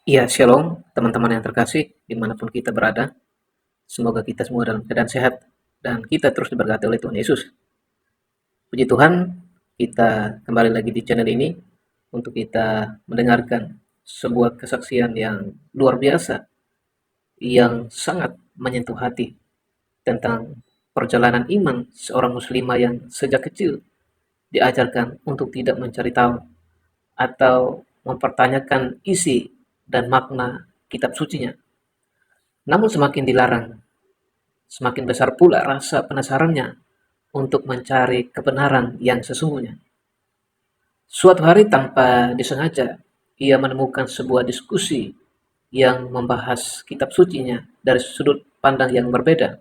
Iya, shalom teman-teman yang terkasih dimanapun kita berada. Semoga kita semua dalam keadaan sehat dan kita terus diberkati oleh Tuhan Yesus. Puji Tuhan, kita kembali lagi di channel ini untuk kita mendengarkan sebuah kesaksian yang luar biasa, yang sangat menyentuh hati tentang perjalanan iman seorang muslimah yang sejak kecil diajarkan untuk tidak mencari tahu atau mempertanyakan isi dan makna kitab sucinya. Namun semakin dilarang, semakin besar pula rasa penasarannya untuk mencari kebenaran yang sesungguhnya. Suatu hari tanpa disengaja, ia menemukan sebuah diskusi yang membahas kitab sucinya dari sudut pandang yang berbeda.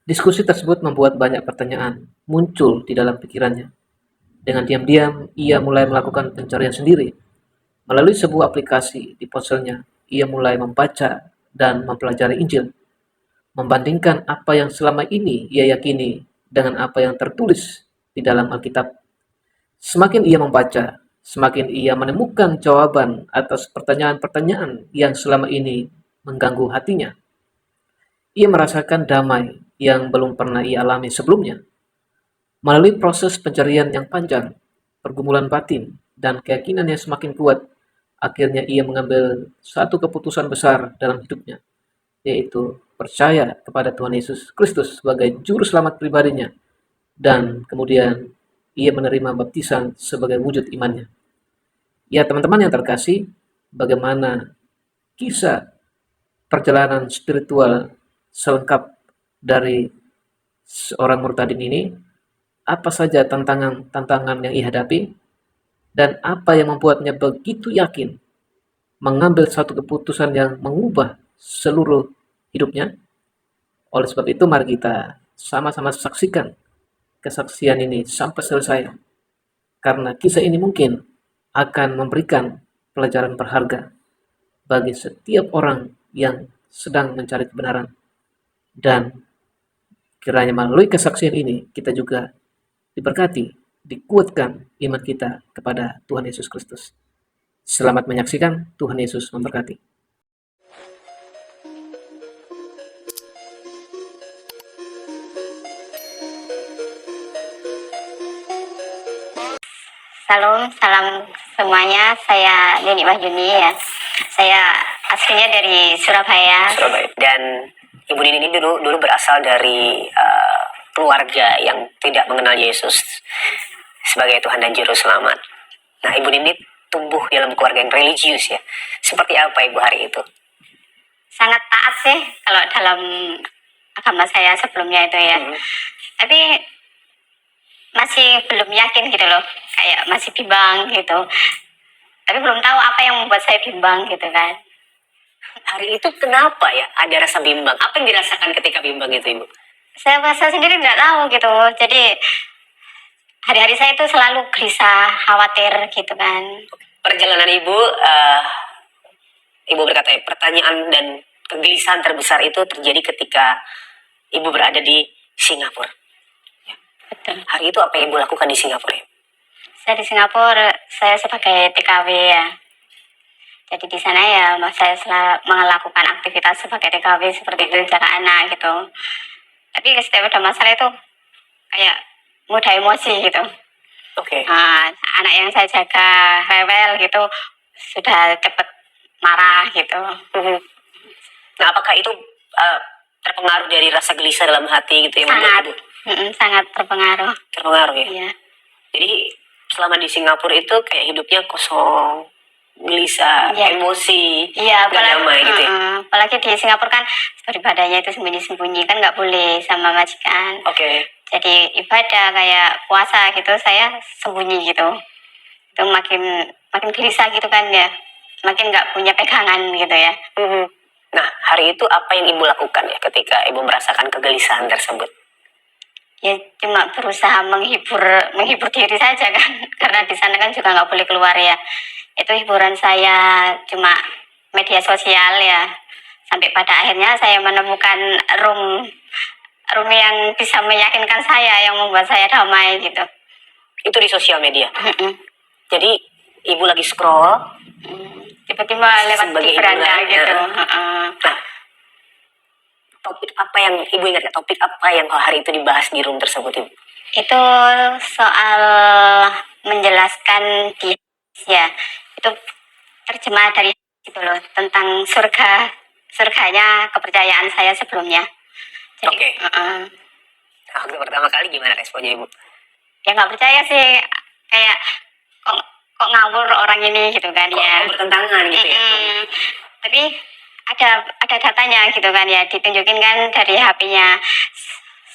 Diskusi tersebut membuat banyak pertanyaan muncul di dalam pikirannya. Dengan diam-diam, ia mulai melakukan pencarian sendiri. Melalui sebuah aplikasi di ponselnya, ia mulai membaca dan mempelajari Injil, membandingkan apa yang selama ini ia yakini dengan apa yang tertulis di dalam Alkitab. Semakin ia membaca, semakin ia menemukan jawaban atas pertanyaan-pertanyaan yang selama ini mengganggu hatinya. Ia merasakan damai yang belum pernah ia alami sebelumnya. Melalui proses pencarian yang panjang, pergumulan batin, dan keyakinan yang semakin kuat, akhirnya ia mengambil satu keputusan besar dalam hidupnya, yaitu percaya kepada Tuhan Yesus Kristus sebagai juru selamat pribadinya, dan kemudian ia menerima baptisan sebagai wujud imannya. Ya, teman-teman yang terkasih, bagaimana kisah perjalanan spiritual selengkap dari seorang murtadin ini, apa saja tantangan-tantangan yang ia hadapi, dan apa yang membuatnya begitu yakin mengambil satu keputusan yang mengubah seluruh hidupnya. Oleh sebab itu, mari kita sama-sama saksikan kesaksian ini sampai selesai, karena kisah ini mungkin akan memberikan pelajaran berharga bagi setiap orang yang sedang mencari kebenaran. Dan kiranya melalui kesaksian ini kita juga diberkati, dikuatkan iman kita kepada Tuhan Yesus Kristus. Selamat menyaksikan, Tuhan Yesus memberkati. Salam, salam semuanya. Saya Nini Wahyuni ya. Saya aslinya dari Surabaya. Dan Ibu Nini ini dulu berasal dari keluarga yang tidak mengenal Yesus sebagai Tuhan dan Juru Selamat. Nah, Ibu Nini tumbuh dalam keluarga yang religius ya. Seperti apa Ibu hari itu? Sangat taat sih kalau dalam agama saya sebelumnya itu ya. Tapi masih belum yakin gitu loh, kayak masih bimbang gitu. Tapi belum tahu apa yang membuat saya bimbang gitu kan. Hari itu kenapa ya ada rasa bimbang? Apa yang dirasakan ketika bimbang itu Ibu? Saya rasa sendiri nggak tahu gitu. Jadi hari-hari saya itu selalu gelisah, khawatir gitu kan. Perjalanan Ibu, Ibu berkata pertanyaan dan kegelisahan terbesar itu terjadi ketika Ibu berada di Singapura. Betul. Hari itu apa yang Ibu lakukan di Singapura? Saya di Singapura, saya sebagai TKW ya. Jadi di sana ya saya melakukan aktivitas sebagai TKW seperti itu, jaga anak gitu. Tapi setiap ada masalah itu kayak mudah emosi gitu. Oke. Nah, anak yang saya jaga rewel gitu, sudah cepet marah gitu. Nah, apakah itu terpengaruh dari rasa gelisah dalam hati gitu yang Sangat, membuat sangat terpengaruh. terpengaruh ya? Iya. Jadi selama di Singapura itu kayak hidupnya kosong, gelisah, Iya. emosi, Iya, nggak damai gitu ya? apalagi di Singapura kan beribadahnya itu sembunyi-sembunyi kan nggak boleh sama majikan. Oke. Jadi ibadah kayak puasa gitu saya sembunyi gitu. Itu makin gelisah gitu kan ya, makin nggak punya pegangan gitu ya. Nah, hari itu apa yang Ibu lakukan ya ketika Ibu merasakan kegelisahan tersebut? Ya cuma berusaha menghibur diri saja kan, karena di sana kan juga nggak boleh keluar ya. Itu hiburan saya cuma media sosial ya, sampai pada akhirnya saya menemukan room yang bisa meyakinkan saya, yang membuat saya damai gitu. Itu di sosial media. Jadi Ibu lagi scroll, Tiba-tiba lewat di Sebagai beranda hiburan, gitu. ya. Heeh. Nah, topik apa yang ibu ingat ya? Topik apa yang hari itu dibahas di room tersebut, Ibu? Itu soal menjelaskan di ya, itu terjemah dari gitu loh, tentang surganya kepercayaan saya sebelumnya. Jadi Oke. Waktu pertama kali gimana responnya, Ibu? ya nggak percaya sih, kayak kok kok ngawur orang ini gitu kan ya. Kok bertentangan gitu ya? Tapi ada datanya gitu kan ya, ditunjukin kan dari HP-nya.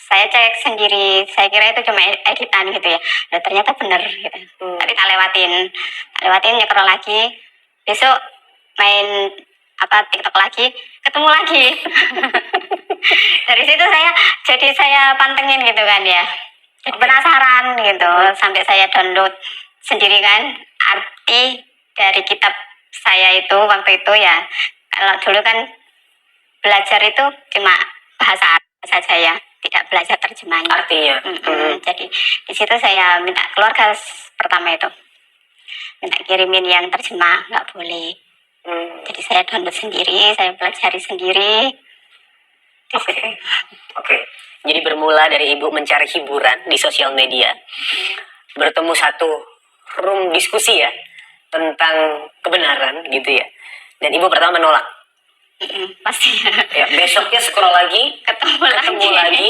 Saya cek sendiri, saya kira itu cuma editan gitu ya. Dan ternyata bener gitu. Tapi tak lewatin nyeker lagi. Besok main TikTok lagi, ketemu lagi. Dari situ saya pantengin gitu kan ya. Jadi penasaran gitu, sampai saya download sendiri kan arti dari kitab saya itu waktu itu ya. Kalau dulu kan belajar itu cuma bahasa Arab saja ya, tidak belajar terjemahnya. Artinya? Jadi di situ saya minta keluarga pertama itu minta kirimin yang terjemah, nggak boleh. Jadi saya download sendiri, saya pelajari sendiri. Oke. Jadi bermula dari Ibu mencari hiburan di sosial media, bertemu satu room diskusi ya tentang kebenaran gitu ya. Dan Ibu pertama menolak. Pasti Ya, besoknya scroll lagi, ketemu lagi.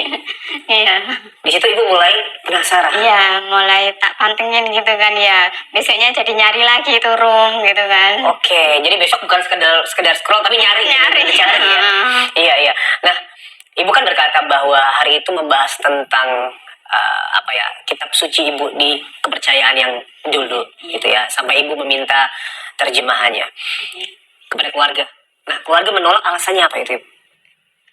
Iya. Di situ Ibu mulai penasaran. Iya, mulai tak pantengin gitu kan ya. Besoknya jadi nyari lagi itu room gitu kan. Oke, jadi besok bukan sekedar scroll tapi nyari. Ya. Iya. Nah, Ibu kan berkata bahwa hari itu membahas tentang kitab suci Ibu di kepercayaan yang dulu gitu ya, sampai Ibu meminta terjemahannya kepada keluarga. Nah, keluarga menolak, alasannya apa itu, Ibu?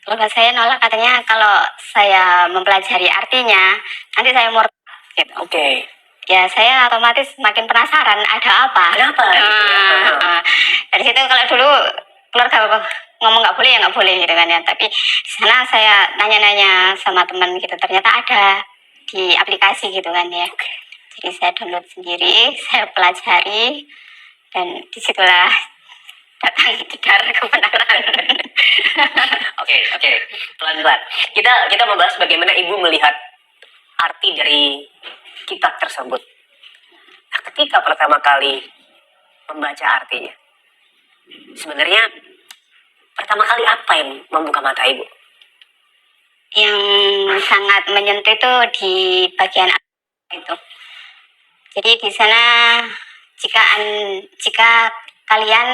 Keluarga saya nolak, katanya kalau saya mempelajari artinya nanti saya murtad gitu. Oke. Ya saya otomatis makin penasaran ada apa. Kenapa? Dari situ kalau dulu keluarga ngomong nggak boleh ya nggak boleh gitu kan ya. Tapi di sana saya nanya-nanya sama teman gitu, ternyata ada di aplikasi gitu kan ya. Jadi saya download sendiri, saya pelajari, dan disitulah datang tidar kebenaran. Oke. Pelan-pelan. Kita membahas bagaimana Ibu melihat arti dari kitab tersebut. Nah, ketika pertama kali membaca artinya, sebenarnya pertama kali apa yang membuka mata Ibu? Yang sangat menyentuh itu di bagian itu. Jadi di sana jika kalian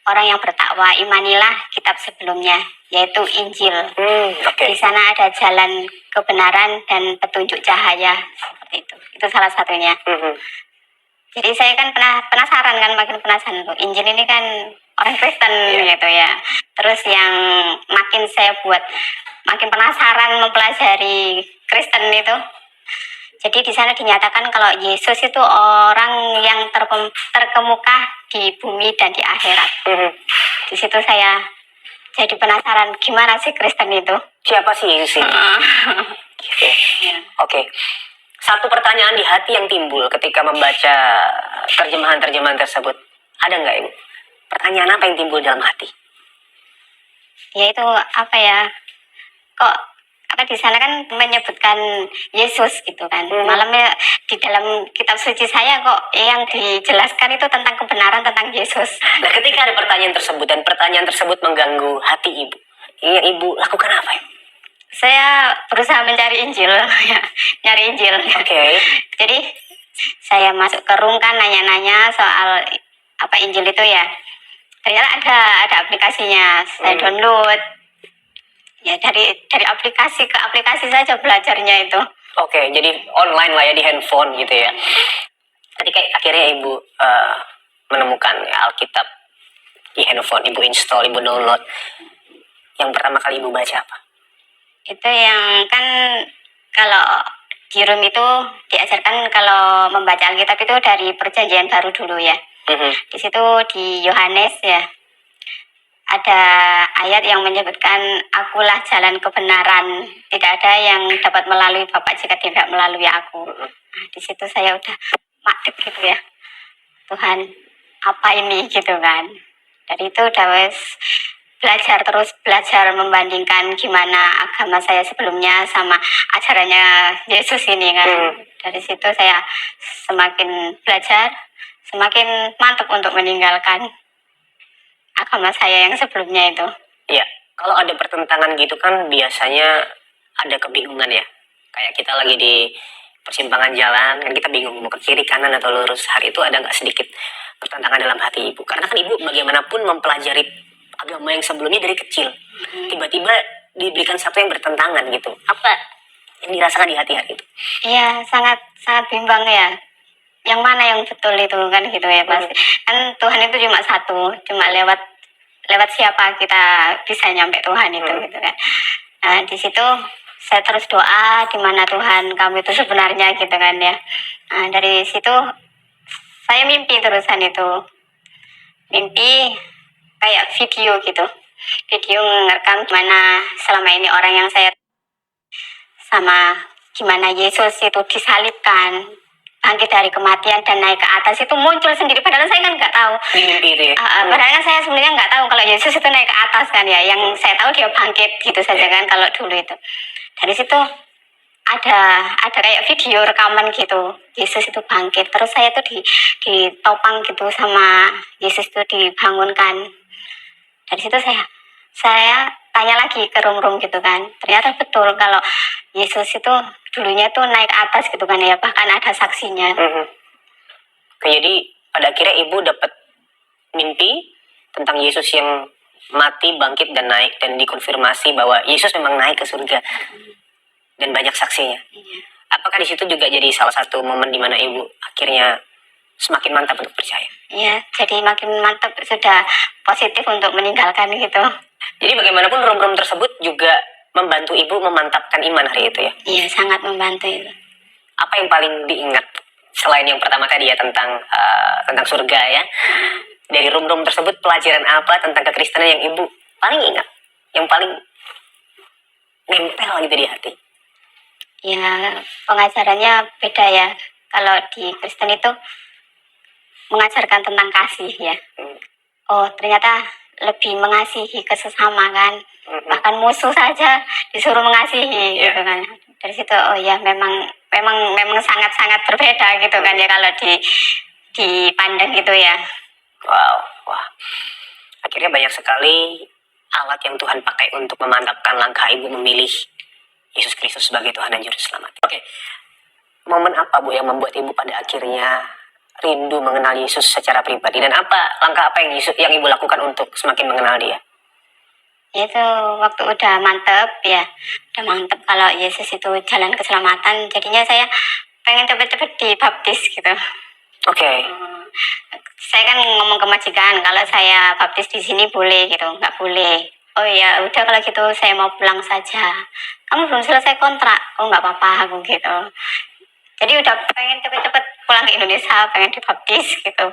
orang yang bertakwa, imanilah kitab sebelumnya, yaitu Injil. Di sana ada jalan kebenaran dan petunjuk cahaya, seperti itu. Itu salah satunya. Jadi saya kan penasaran kan, makin penasaran. Injil ini kan orang Kristen gitu ya. Terus yang makin saya buat makin penasaran mempelajari Kristen itu. Jadi di sana dinyatakan kalau Yesus itu orang yang terkemuka di bumi dan di akhirat. Di situ saya jadi penasaran, gimana sih Kristen itu? Siapa sih Yesus ini? Oke. Satu pertanyaan di hati yang timbul ketika membaca terjemahan-terjemahan tersebut. Ada nggak, Ibu? Pertanyaan apa yang timbul dalam hati? Ya itu apa ya? Kok di sana kan menyebutkan Yesus gitu kan. Malamnya di dalam kitab suci saya kok yang dijelaskan itu tentang kebenaran tentang Yesus. Nah, ketika ada pertanyaan tersebut dan pertanyaan tersebut mengganggu hati Ibu, yang Ibu lakukan apa, Ibu? Saya berusaha mencari Injil, nyari Injil. Oke. Jadi saya masuk ke room kan, nanya-nanya soal apa Injil itu ya. Ternyata ada aplikasinya, saya download. Ya dari aplikasi ke aplikasi saja belajarnya itu. Oke, jadi online lah ya, di handphone gitu ya. Tadi kayak akhirnya Ibu menemukan Alkitab di handphone, Ibu install, Ibu download. Yang pertama kali Ibu baca apa? Itu yang kan kalau di room itu diajarkan kalau membaca Alkitab itu dari Perjanjian Baru dulu ya. Di situ di Yohanes ya ada ayat yang menyebutkan akulah jalan kebenaran, tidak ada yang dapat melalui Bapa jika tidak melalui aku. Nah, di situ saya udah madep gitu ya, Tuhan apa ini gitu kan. Dari itu udah wes belajar membandingkan gimana agama saya sebelumnya sama ajarannya Yesus ini kan. Dari situ saya semakin belajar, semakin mantap untuk meninggalkan agama saya yang sebelumnya itu. Ya, kalau ada pertentangan gitu kan biasanya ada kebingungan ya. Kayak kita lagi di persimpangan jalan, kan kita bingung mau ke kiri, kanan, atau lurus. Hari itu ada nggak sedikit pertentangan dalam hati ibu? Karena kan ibu bagaimanapun mempelajari agama yang sebelumnya dari kecil. Tiba-tiba diberikan satu yang bertentangan gitu. Apa yang dirasakan di hati hari itu? Iya, sangat bimbang ya. Yang mana yang betul itu kan gitu ya pasti. Kan Tuhan itu cuma satu, cuma lewat siapa kita bisa nyampe Tuhan itu gitu kan. Nah, di situ saya terus doa di mana Tuhan kamu itu sebenarnya gitu kan ya. Nah, dari situ saya mimpi terusan itu. Mimpi kayak video gitu. Video ngerekam gimana selama ini orang yang saya sama gimana Yesus itu disalibkan, bangkit dari kematian dan naik ke atas itu muncul sendiri. Padahal saya kan nggak tahu. Di mimpi itu ya? Padahal kan saya sebenarnya nggak tahu kalau Yesus itu naik ke atas kan ya. Yang saya tahu dia bangkit gitu saja kan kalau dulu itu. Dari situ ada kayak video rekaman gitu. Yesus itu bangkit. Terus saya tuh ditopang gitu sama Yesus itu dibangunkan. Dari situ saya tanya lagi ke rum-rum gitu kan. Ternyata betul kalau Yesus itu dulunya tuh naik ke atas gitu kan ya. Bahkan ada saksinya. Oke, jadi pada akhirnya ibu dapat mimpi tentang Yesus yang mati, bangkit, dan naik. Dan dikonfirmasi bahwa Yesus memang naik ke surga. Dan banyak saksinya. Apakah di situ juga jadi salah satu momen di mana ibu akhirnya semakin mantap untuk percaya? Iya, jadi makin mantap, sudah positif untuk meninggalkan gitu. Jadi bagaimanapun rum-rum tersebut juga membantu ibu memantapkan iman hari itu ya? Iya, sangat membantu itu. Apa yang paling diingat selain yang pertama tadi ya tentang surga ya? Dari rum-rum tersebut pelajaran apa tentang kekristenan yang ibu paling ingat? Yang paling nempel gitu di hati? Ya, pengajarannya beda ya. Kalau di Kristen itu mengajarkan tentang kasih ya. Oh, ternyata lebih mengasihi ke sesama kan. Bahkan musuh saja disuruh mengasihi gitu kan. Dari situ oh ya memang sangat-sangat berbeda gitu kan ya kalau dipandang gitu ya. Wow, wah. Akhirnya banyak sekali alat yang Tuhan pakai untuk memantapkan langkah ibu memilih Yesus Kristus sebagai Tuhan dan Juru Selamat. Oke, momen apa Bu yang membuat ibu pada akhirnya rindu mengenal Yesus secara pribadi, dan langkah apa yang ibu lakukan untuk semakin mengenal dia? Itu waktu udah mantep ya, udah mantep kalau Yesus itu jalan keselamatan, jadinya saya pengen cepet-cepet dibaptis gitu. Oke. Saya kan ngomong ke majikan kalau saya baptis di sini boleh gitu, nggak boleh. Oh ya udah kalau gitu saya mau pulang saja. Kamu belum selesai kontrak. Oh nggak apa-apa aku gitu. Jadi udah pengen cepet-cepet pulang ke Indonesia, pengen dibaptis gitu.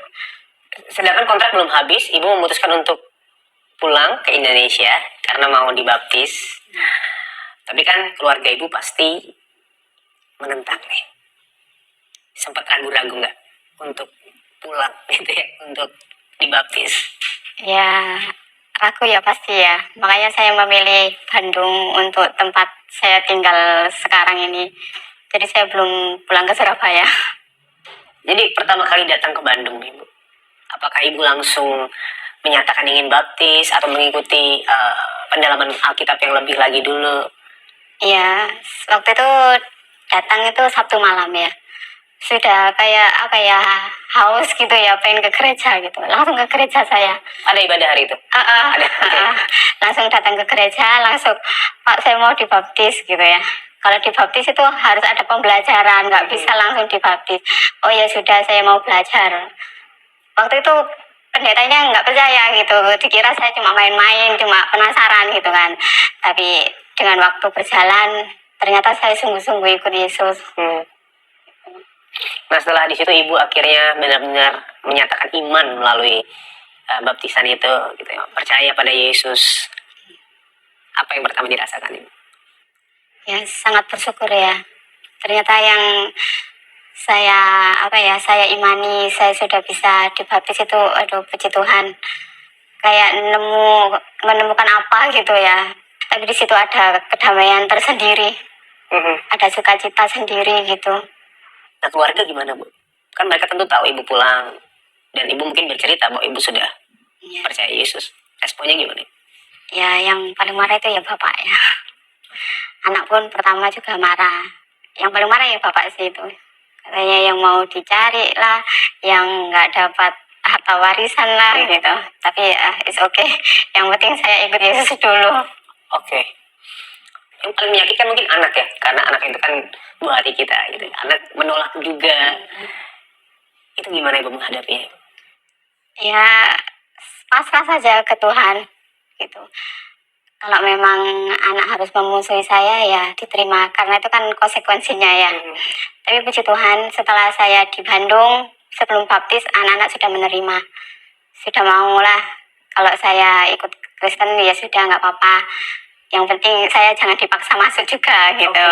Sedangkan kontrak belum habis, ibu memutuskan untuk pulang ke Indonesia karena mau dibaptis. Tapi kan keluarga ibu pasti menentang nih. Sempat ragu-ragu nggak untuk pulang gitu ya, untuk dibaptis? Ya ragu ya pasti ya. Makanya saya memilih Bandung untuk tempat saya tinggal sekarang ini. Jadi saya belum pulang ke Surabaya. Jadi pertama kali datang ke Bandung, Ibu, apakah Ibu langsung menyatakan ingin baptis atau mengikuti pendalaman Alkitab yang lebih lagi dulu? Iya, waktu itu datang itu Sabtu malam ya. Sudah kayak apa ya, haus gitu ya, pengen ke gereja gitu. Langsung ke gereja saya. Ada ibadah hari itu? Langsung datang ke gereja, langsung Pak saya mau dibaptis gitu ya. Kalau dibaptis itu harus ada pembelajaran, nggak bisa langsung dibaptis. Oh ya sudah, saya mau belajar. Waktu itu pendetanya nggak percaya gitu, dikira saya cuma main-main, cuma penasaran gitu kan. Tapi dengan waktu berjalan, ternyata saya sungguh-sungguh ikut Yesus. Nah setelah di situ ibu akhirnya benar-benar menyatakan iman melalui baptisan itu, gitu ya, percaya pada Yesus. Apa yang pertama dirasakan ibu? Ya sangat bersyukur ya. Ternyata yang saya imani saya sudah bisa dibaptis itu, aduh puji Tuhan, kayak menemukan apa gitu ya, tapi di situ ada kedamaian tersendiri, ada sukacita sendiri gitu. Nah, keluarga gimana, Bu? Kan mereka tentu tahu Ibu pulang, dan Ibu mungkin bercerita bahwa Ibu sudah Ya, percaya Yesus. Responnya gimana? ya yang paling marah itu ya bapak ya. Anak pun pertama juga marah. Yang paling marah ya bapak sih itu. Katanya yang mau dicari lah, yang nggak dapat harta warisan lah gitu. Tapi it's okay. Yang penting saya ikut Yesus dulu. Oke. Yang paling menyakitkan mungkin anak ya, karena anak itu kan buah hati kita gitu. Anak menolak juga. Itu gimana Ibu menghadapinya? Ya pasrah saja ke Tuhan gitu. Kalau memang anak harus memusuhi saya ya diterima, karena itu kan konsekuensinya ya. Tapi puji Tuhan setelah saya di Bandung sebelum baptis, anak-anak sudah menerima, sudah mau lah kalau saya ikut Kristen ya sudah nggak apa-apa. Yang penting saya jangan dipaksa masuk juga gitu.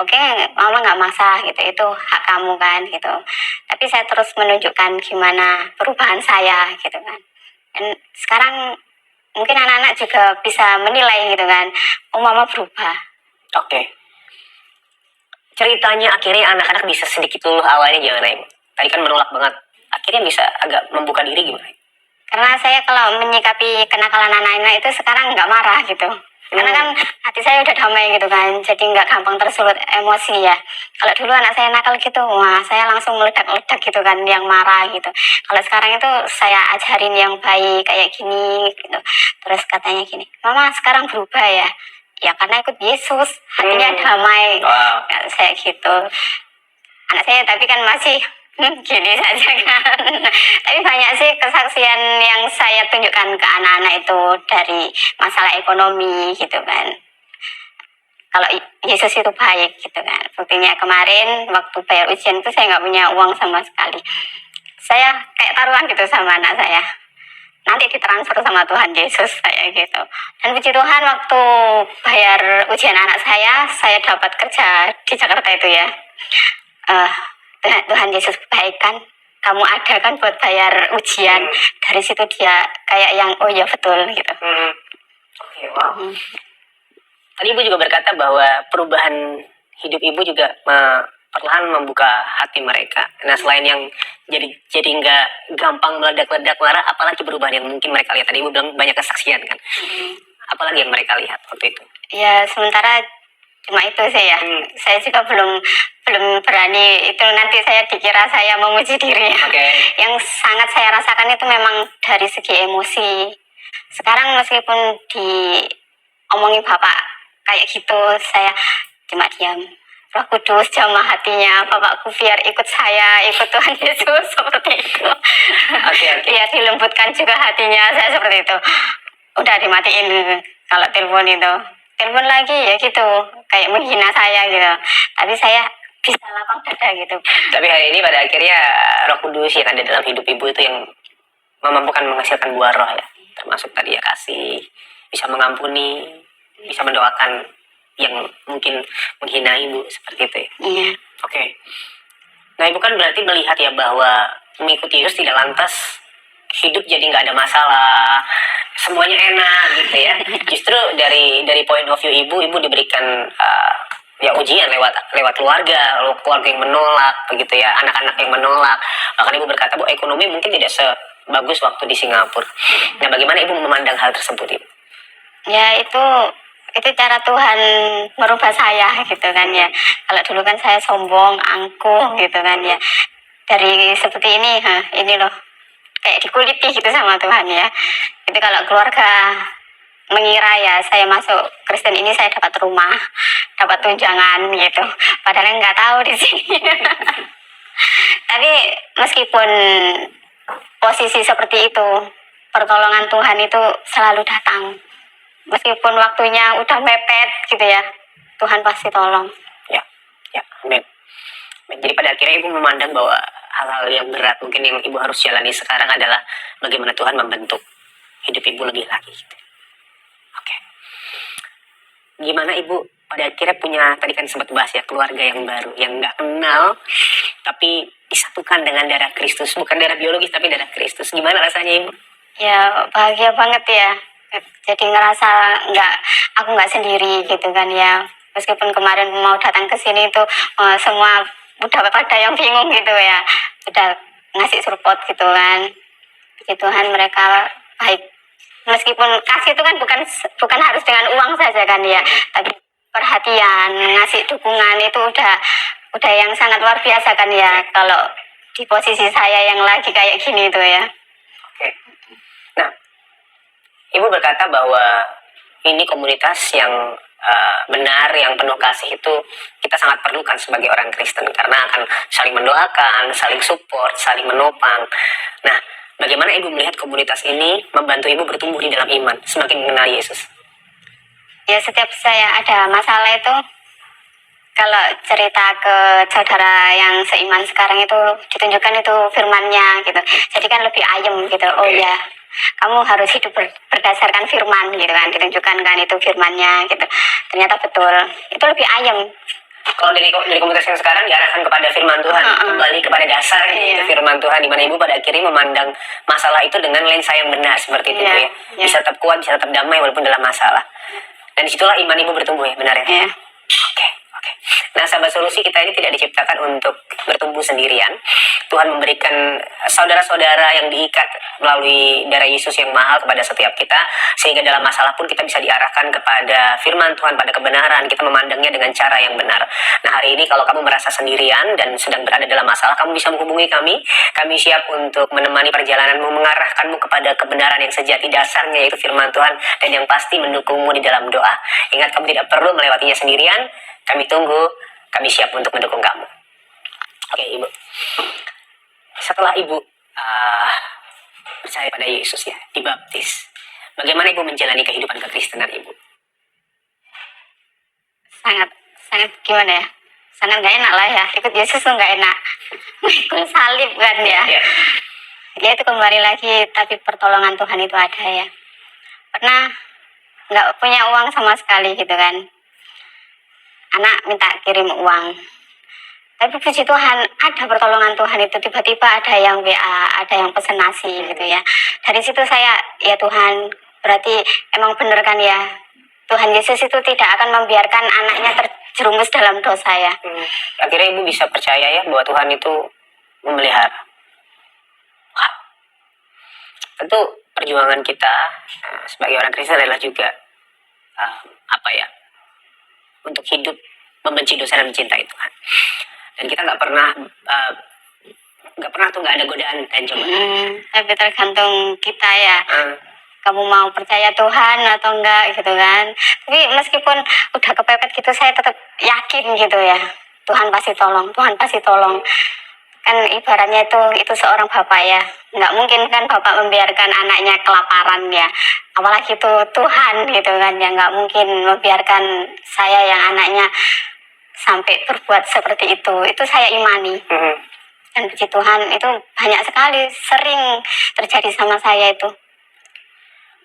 Oke, mama nggak maksa gitu, itu hak kamu kan gitu. Tapi saya terus menunjukkan gimana perubahan saya gitu kan. Dan sekarang mungkin anak-anak juga bisa menilai gitu kan, oh mama berubah. Oke. Ceritanya akhirnya anak-anak bisa sedikit luluh awalnya gimana Ibu? Tadi kan menolak banget. Akhirnya bisa agak membuka diri gimana? Karena saya kalau menyikapi kenakalan anak-anak itu sekarang nggak marah gitu. Karena kan hati saya udah damai gitu kan, jadi nggak gampang tersulut emosi ya. Kalau dulu anak saya nakal gitu, wah saya langsung meledak-ledak gitu kan, yang marah gitu. Kalau sekarang itu saya ajarin yang baik kayak gini gitu. Terus katanya gini, mama sekarang berubah ya? Ya karena ikut Yesus, hatinya damai. Wow. Ya, saya gitu. Anak saya tapi kan masih gini saja kan. Tapi banyak sih kesaksian yang saya tunjukkan ke anak-anak itu dari masalah ekonomi gitu kan. Kalau Yesus itu baik gitu kan. Buktinya kemarin waktu bayar ujian itu saya nggak punya uang sama sekali. Saya kayak taruhan gitu sama anak saya. Nanti ditransfer sama Tuhan Yesus saya gitu. Dan puji Tuhan waktu bayar ujian anak saya dapat kerja di Jakarta itu ya. Tuhan Yesus baik kan, kamu ada kan buat bayar ujian. Dari situ dia kayak yang oh ya betul gitu. Oke, wow. Tadi Ibu juga berkata bahwa perubahan hidup Ibu juga perlahan membuka hati mereka. Nah, selain yang jadi nggak gampang meledak-ledak marah, apalagi perubahan yang mungkin mereka lihat? Tadi Ibu bilang banyak kesaksian kan. Apalagi yang mereka lihat waktu itu? Ya sementara cuma itu sih ya. Saya juga belum berani, itu nanti saya dikira saya memuji diri. Yang sangat saya rasakan itu memang dari segi emosi. Sekarang meskipun diomongin bapak kayak gitu, saya cuma diam. Roh Kudus jamah hatinya bapakku biar ikut saya, ikut Tuhan Yesus seperti itu. Biar dilembutkan juga hatinya, saya seperti itu. Udah dimatiin kalau telepon itu. Telepon lagi ya gitu, kayak menghina saya gitu. Tapi saya bisa lapang dada gitu. Tapi hari ini pada akhirnya Roh Kudus yang ada dalam hidup Ibu itu yang memampukan menghasilkan buah roh ya. Termasuk tadi ya kasih, bisa mengampuni, bisa mendoakan yang mungkin menghina Ibu seperti itu ya. Iya. Oke. Nah, Ibu kan berarti melihat ya bahwa mengikuti Yesus tidak lantas hidup jadi nggak ada masalah, semuanya enak gitu ya. Justru dari point of view Ibu diberikan ya ujian lewat keluarga yang menolak begitu ya, anak-anak yang menolak. Bahkan Ibu berkata bahwa ekonomi mungkin tidak sebagus waktu di Singapura. Nah, bagaimana Ibu memandang hal tersebut, Ibu? Ya itu cara Tuhan merubah saya gitu kan ya. Kalau dulu kan saya sombong, angkuh gitu kan ya. Dari seperti ini loh, kayak dikuliti gitu sama Tuhan ya. Itu kalau keluarga mengira ya saya masuk Kristen ini saya dapat rumah, dapat tunjangan gitu. Padahal nggak tahu di sini. Tapi meskipun posisi seperti itu, pertolongan Tuhan itu selalu datang. Meskipun waktunya udah mepet gitu ya, Tuhan pasti tolong. Ya, amin. Jadi pada akhirnya Ibu memandang bahwa hal-hal yang berat mungkin yang Ibu harus jalani sekarang adalah bagaimana Tuhan membentuk hidup Ibu lebih lagi. Oke. Gimana Ibu pada akhirnya punya, tadi kan sempat bahas ya, keluarga yang baru, yang nggak kenal, tapi disatukan dengan darah Kristus, bukan darah biologis tapi darah Kristus. Gimana rasanya Ibu? Ya bahagia banget ya. Jadi ngerasa aku nggak sendiri gitu kan ya. Meskipun kemarin mau datang ke sini itu semua udah pada yang bingung gitu ya. Udah ngasih support gitu kan. Puji Tuhan mereka baik. Meskipun kasih itu kan bukan harus dengan uang saja kan ya, tapi perhatian, ngasih dukungan itu udah yang sangat luar biasa kan ya. Kalau di posisi saya yang lagi kayak gini itu ya. Oke. Nah, Ibu berkata bahwa ini komunitas yang benar, yang penuh kasih itu kita sangat perlukan sebagai orang Kristen karena akan saling mendoakan, saling support, saling menopang. Nah, bagaimana Ibu melihat komunitas ini membantu Ibu bertumbuh di dalam iman, semakin mengenal Yesus? Ya setiap saya ada masalah itu, kalau cerita ke saudara yang seiman sekarang itu ditunjukkan itu firmannya gitu. Jadi kan lebih ayem gitu. Oh ya, kamu harus hidup berdasarkan firman gitu kan. Ditunjukkan kan itu firmannya gitu. Ternyata betul. Itu lebih ayem. Kalau dari komunitas yang sekarang diarahkan kepada firman Tuhan, kembali kepada dasarnya itu firman Tuhan, di mana Ibu pada akhirnya memandang masalah itu dengan lensa yang benar seperti itu ya. Bisa tetap kuat, bisa tetap damai walaupun dalam masalah. Dan disitulah iman Ibu bertumbuh ya, benar ya? Oke. Nah, sahabat solusi, kita ini tidak diciptakan untuk bertumbuh sendirian. Tuhan memberikan saudara-saudara yang diikat melalui darah Yesus yang mahal kepada setiap kita, sehingga dalam masalah pun kita bisa diarahkan kepada firman Tuhan, pada kebenaran. Kita memandangnya dengan cara yang benar. Nah, hari ini kalau kamu merasa sendirian dan sedang berada dalam masalah, kamu bisa menghubungi kami. Kami siap untuk menemani perjalananmu, mengarahkanmu kepada kebenaran yang sejati dasarnya, yaitu firman Tuhan, dan yang pasti mendukungmu di dalam doa. Ingat, kamu tidak perlu melewatinya sendirian. Kami tunggu, kami siap untuk mendukung kamu. Oke, Ibu. Setelah Ibu percaya pada Yesus ya, dibaptis, bagaimana Ibu menjalani kehidupan kekristenan Ibu? Sangat gimana ya? Sangat gak enak lah ya. Ikut Yesus tuh gak enak. Ikut salib kan ya. Ya itu kembali lagi, tapi pertolongan Tuhan itu ada ya. Pernah gak punya uang sama sekali gitu kan. Anak minta kirim uang, tapi puji Tuhan ada pertolongan Tuhan itu, tiba-tiba ada yang WA, ada yang pesen nasi gitu ya. Dari situ saya, ya Tuhan, berarti emang bener kan ya, Tuhan Yesus itu tidak akan membiarkan anaknya terjerumus dalam dosa ya. Akhirnya Ibu bisa percaya ya bahwa Tuhan itu memelihara. Wah. Tentu perjuangan kita sebagai orang Kristen adalah juga untuk hidup membenci dosa dan mencintai Tuhan. Dan kita nggak pernah tuh nggak ada godaan dan coba. Tapi tergantung kita ya. Kamu mau percaya Tuhan atau enggak gitu kan. Tapi meskipun udah kepepet gitu, saya tetap yakin gitu ya. Tuhan pasti tolong. Kan ibaratnya itu seorang bapak ya, nggak mungkin kan bapak membiarkan anaknya kelaparan ya, apalagi itu Tuhan gitu kan ya, nggak mungkin membiarkan saya yang anaknya sampai berbuat seperti itu saya imani. Dan puji Tuhan itu banyak sekali, sering terjadi sama saya itu.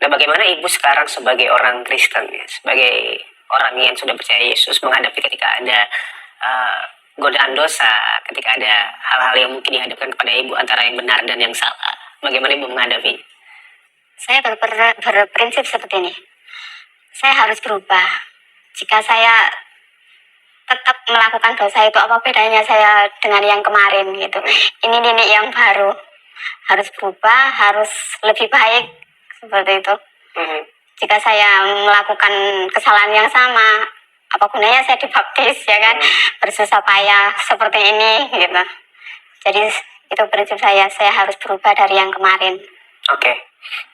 Nah, bagaimana Ibu sekarang sebagai orang Kristen ya, sebagai orang yang sudah percaya Yesus, menghadapi ketika ada godaan dosa, ketika ada hal-hal yang mungkin dihadapkan kepada Ibu antara yang benar dan yang salah, bagaimana Ibu menghadapi? Saya berprinsip seperti ini, saya harus berubah. Jika saya tetap melakukan dosa itu, apa bedanya saya dengan yang kemarin gitu. Ini yang baru, harus berubah, harus lebih baik seperti itu. Jika saya melakukan kesalahan yang sama, apa gunanya saya dibaptis ya kan, bersusah payah seperti ini gitu. Jadi itu prinsip saya harus berubah dari yang kemarin. Oke.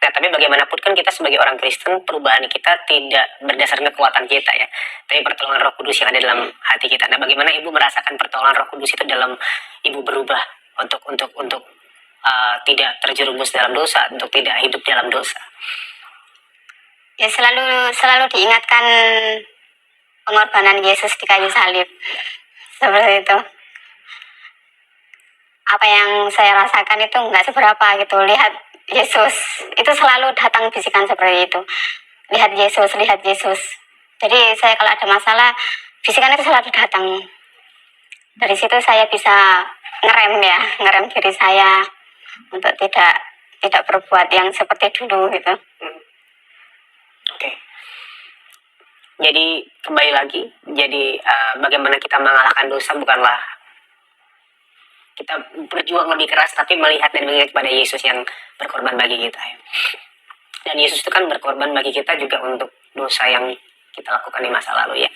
Nah, tapi bagaimanapun kan kita sebagai orang Kristen, perubahan kita tidak berdasarkan kekuatan kita ya, tapi pertolongan Roh Kudus yang ada dalam hati kita. Nah, bagaimana Ibu merasakan pertolongan Roh Kudus itu dalam Ibu berubah untuk tidak terjerumus dalam dosa, untuk tidak hidup dalam dosa? Ya selalu diingatkan pengorbanan Yesus di kayu salib, seperti itu. Apa yang saya rasakan itu nggak seberapa gitu. Lihat Yesus, itu selalu datang bisikan seperti itu. Lihat Yesus. Jadi saya kalau ada masalah, bisikan itu selalu datang. Dari situ saya bisa ngerem diri saya untuk tidak berbuat yang seperti dulu gitu. Oke. Jadi kembali lagi, jadi bagaimana kita mengalahkan dosa bukanlah kita berjuang lebih keras, tapi melihat dan mengingat kepada Yesus yang berkorban bagi kita. Ya. Dan Yesus itu kan berkorban bagi kita juga untuk dosa yang kita lakukan di masa lalu ya.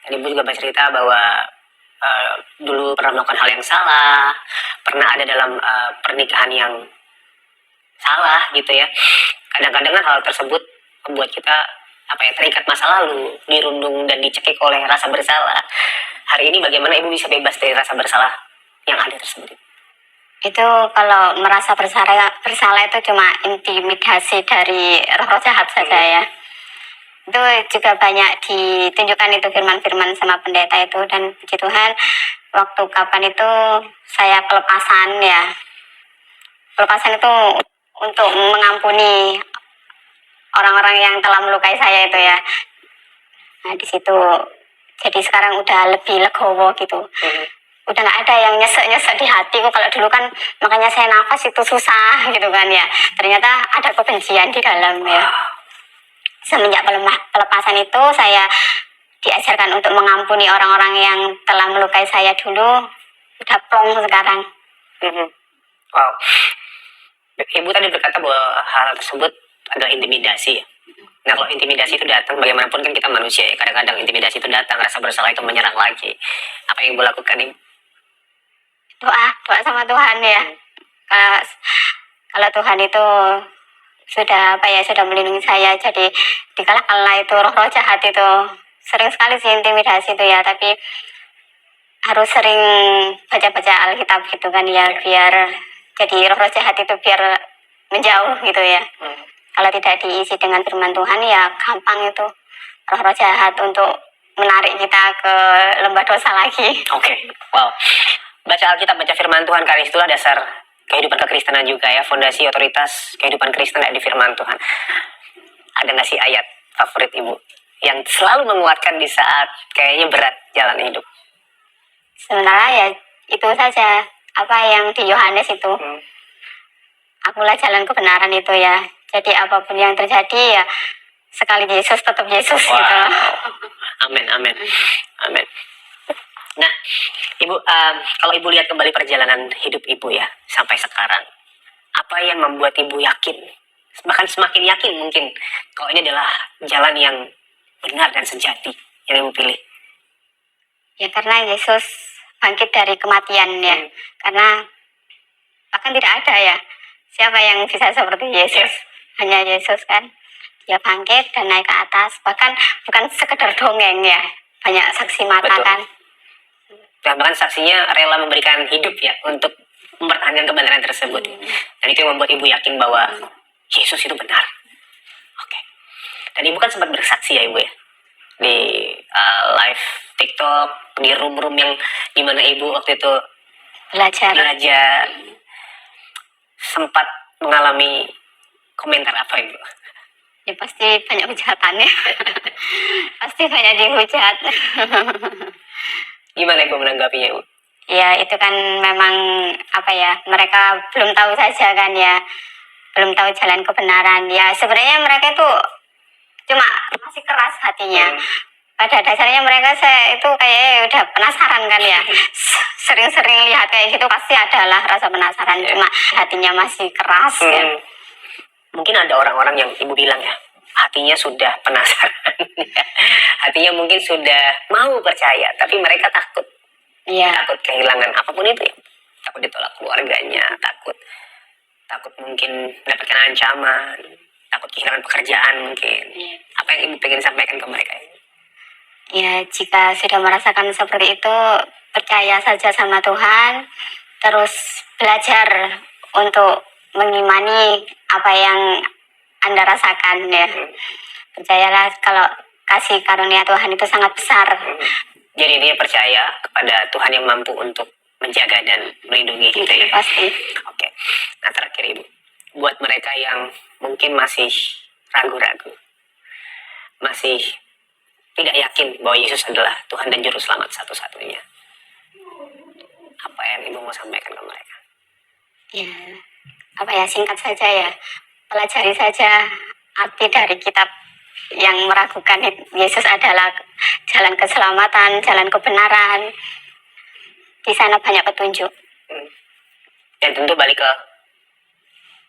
Dan Ibu juga bercerita bahwa dulu pernah melakukan hal yang salah, pernah ada dalam pernikahan yang salah gitu ya. Kadang-kadang kan hal tersebut membuat kita terikat masa lalu, dirundung dan dicekik oleh rasa bersalah. Hari ini bagaimana Ibu bisa bebas dari rasa bersalah yang ada tersebut? Itu kalau merasa bersalah itu cuma intimidasi dari roh jahat saja ya. Itu juga banyak ditunjukkan itu firman-firman sama pendeta itu, dan puji Tuhan waktu kapan itu saya pelepasan ya. Pelepasan itu untuk mengampuni orang-orang yang telah melukai saya itu ya. Nah di situ jadi sekarang udah lebih legowo gitu. Udah nggak ada yang nyesek di hatiku. Kalau dulu kan makanya saya nafas itu susah gitu kan ya. Ternyata ada kebencian di dalam ya. Semenjak pelepasan itu saya diajarkan untuk mengampuni orang-orang yang telah melukai saya dulu. Udah plong sekarang. Wow. Ibu tadi berkata bahwa hal tersebut adalah intimidasi. Nah kalau intimidasi itu datang, bagaimanapun kan kita manusia ya. Kadang-kadang intimidasi itu datang, rasa bersalah itu menyerang lagi. Apa yang Ibu lakukan, Ibu? Doa sama Tuhan ya. Kalau Tuhan itu sudah melindungi saya, jadi dikala-kala itu roh-roh jahat itu sering sekali sih intimidasi itu ya, tapi harus sering baca-baca Alkitab gitu kan ya, biar jadi roh-roh jahat itu biar menjauh gitu ya. Kalau tidak diisi dengan firman Tuhan ya gampang itu roh-roh jahat untuk menarik kita ke lembah dosa lagi. Oke. Wow. Baca Alkitab, baca firman Tuhan, karena itulah dasar kehidupan kekristenan juga ya, fondasi otoritas kehidupan Kristen di firman Tuhan. Ada nggak sih ayat favorit Ibu yang selalu menguatkan di saat kayaknya berat jalan hidup? Sebenarnya ya itu saja, apa yang di Yohanes itu. Akulah jalan kebenaran itu ya. Jadi apapun yang terjadi ya sekali Yesus tetap Yesus gitu. Amin, amin, amin. Nah, Ibu, kalau Ibu lihat kembali perjalanan hidup Ibu ya sampai sekarang, apa yang membuat Ibu yakin, bahkan semakin yakin mungkin, kalau ini adalah jalan yang benar dan sejati yang Ibu pilih? Ya karena Yesus bangkit dari kematian ya. Karena bahkan tidak ada ya siapa yang bisa seperti Yesus. Hanya Yesus kan. Dia bangkit dan naik ke atas. Bahkan bukan sekedar dongeng ya. Banyak saksi mata. Betul. Kan. Dan bahkan saksinya rela memberikan hidup ya untuk mempertahankan kebenaran tersebut. Dan itu yang membuat Ibu yakin bahwa Yesus itu benar. Oke. Dan Ibu kan sempat bersaksi ya Ibu ya, di live TikTok, di room-room yang dimana Ibu waktu itu belajar, sempat mengalami komentar apa Ibu? Ya pasti banyak hujatannya. Pasti banyak dihujat. Gimana Ibu menanggapinya Ibu? Ya itu kan memang apa ya, mereka belum tahu saja kan ya, belum tahu jalan kebenaran ya. Sebenarnya mereka itu cuma masih keras hatinya. Pada dasarnya mereka itu kayak udah penasaran kan ya. Sering-sering lihat kayak gitu pasti adalah rasa penasaran, cuma hatinya masih keras ya. Mungkin ada orang-orang yang Ibu bilang ya, hatinya sudah penasaran. Hatinya mungkin sudah mau percaya, tapi mereka takut. Iya. Takut kehilangan apapun itu ya. Takut ditolak keluarganya, takut mungkin mendapatkan ancaman, takut kehilangan pekerjaan mungkin. Apa yang Ibu pengen sampaikan ke mereka? Ya, jika sudah merasakan seperti itu, percaya saja sama Tuhan, terus belajar untuk mengimani apa yang Anda rasakan ya. Percayalah kalau kasih karunia Tuhan itu sangat besar. Jadi dia percaya kepada Tuhan yang mampu untuk menjaga dan melindungi kita ya. Pasti. Oke. Nah terakhir Ibu, buat mereka yang mungkin masih ragu-ragu, masih tidak yakin bahwa Yesus adalah Tuhan dan Juru Selamat satu-satunya, apa yang Ibu mau sampaikan ke mereka? Ya, apa ya, singkat saja ya. Pelajari saja arti dari kitab yang meragukan Yesus adalah jalan keselamatan, jalan kebenaran. Di sana banyak petunjuk. Dan tentu balik ke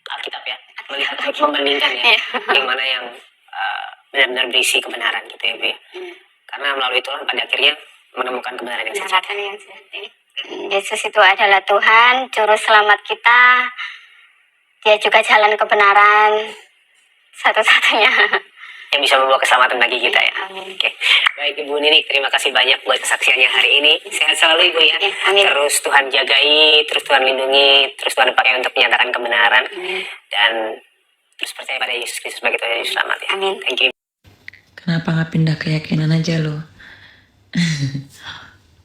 Alkitab ya, melihat membandingkan ya, yang mana yang benar-benar berisi kebenaran gitu ya Bu ya. Karena melalui itulah pada akhirnya menemukan kebenaran yang sejati. Yesus itu adalah Tuhan, juru selamat kita. Dia juga jalan kebenaran satu-satunya. Yang bisa membawa keselamatan bagi kita ya. Amin. Oke. Baik Ibu Nini, terima kasih banyak buat kesaksiannya hari ini. Sehat selalu Ibu ya. Amin. Terus Tuhan jagai, terus Tuhan lindungi, terus Tuhan pakai untuk menyatakan kebenaran. Dan terus percaya pada Yesus Kristus sebagai Tuhan Yesus selamat ya. Amin. Thank you. Kenapa nggak pindah keyakinan aja lo?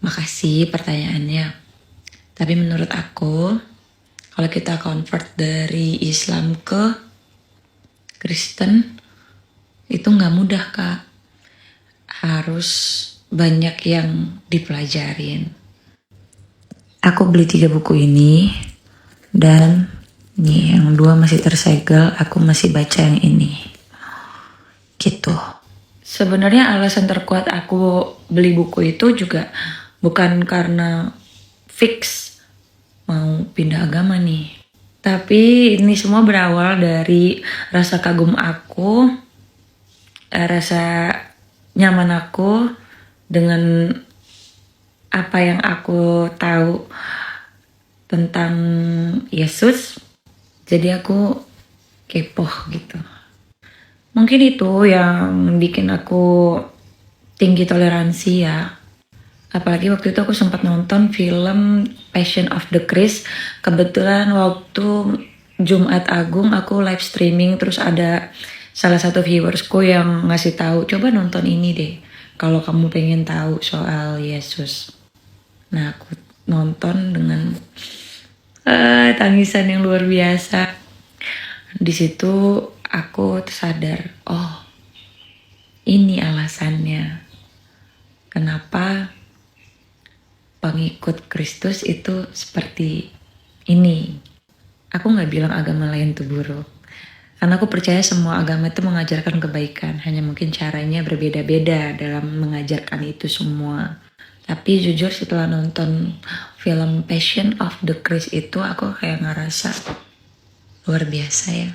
Makasih pertanyaannya. Tapi menurut aku, kalau kita convert dari Islam ke Kristen, itu nggak mudah Kak. Harus banyak yang dipelajarin. Aku beli 3 buku ini, dan nih yang 2 masih tersegel, aku masih baca yang ini. Gitu. Sebenarnya alasan terkuat aku beli buku itu juga bukan karena fix mau pindah agama nih. Tapi ini semua berawal dari rasa kagum aku, rasa nyaman aku dengan apa yang aku tahu tentang Yesus. Jadi aku kepo gitu. Mungkin itu yang bikin aku tinggi toleransi ya. Apalagi waktu itu aku sempat nonton film Passion of the Christ. Kebetulan waktu Jumat Agung aku live streaming, terus ada salah satu viewersku yang ngasih tahu, coba nonton ini deh kalau kamu pengen tahu soal Yesus. Nah aku nonton dengan tangisan yang luar biasa. Di situ aku tersadar, oh ini alasannya kenapa pengikut Kristus itu seperti ini. Aku gak bilang agama lain itu buruk, karena aku percaya semua agama itu mengajarkan kebaikan, hanya mungkin caranya berbeda-beda dalam mengajarkan itu semua. Tapi jujur setelah nonton film Passion of the Christ itu, aku kayak ngerasa luar biasa ya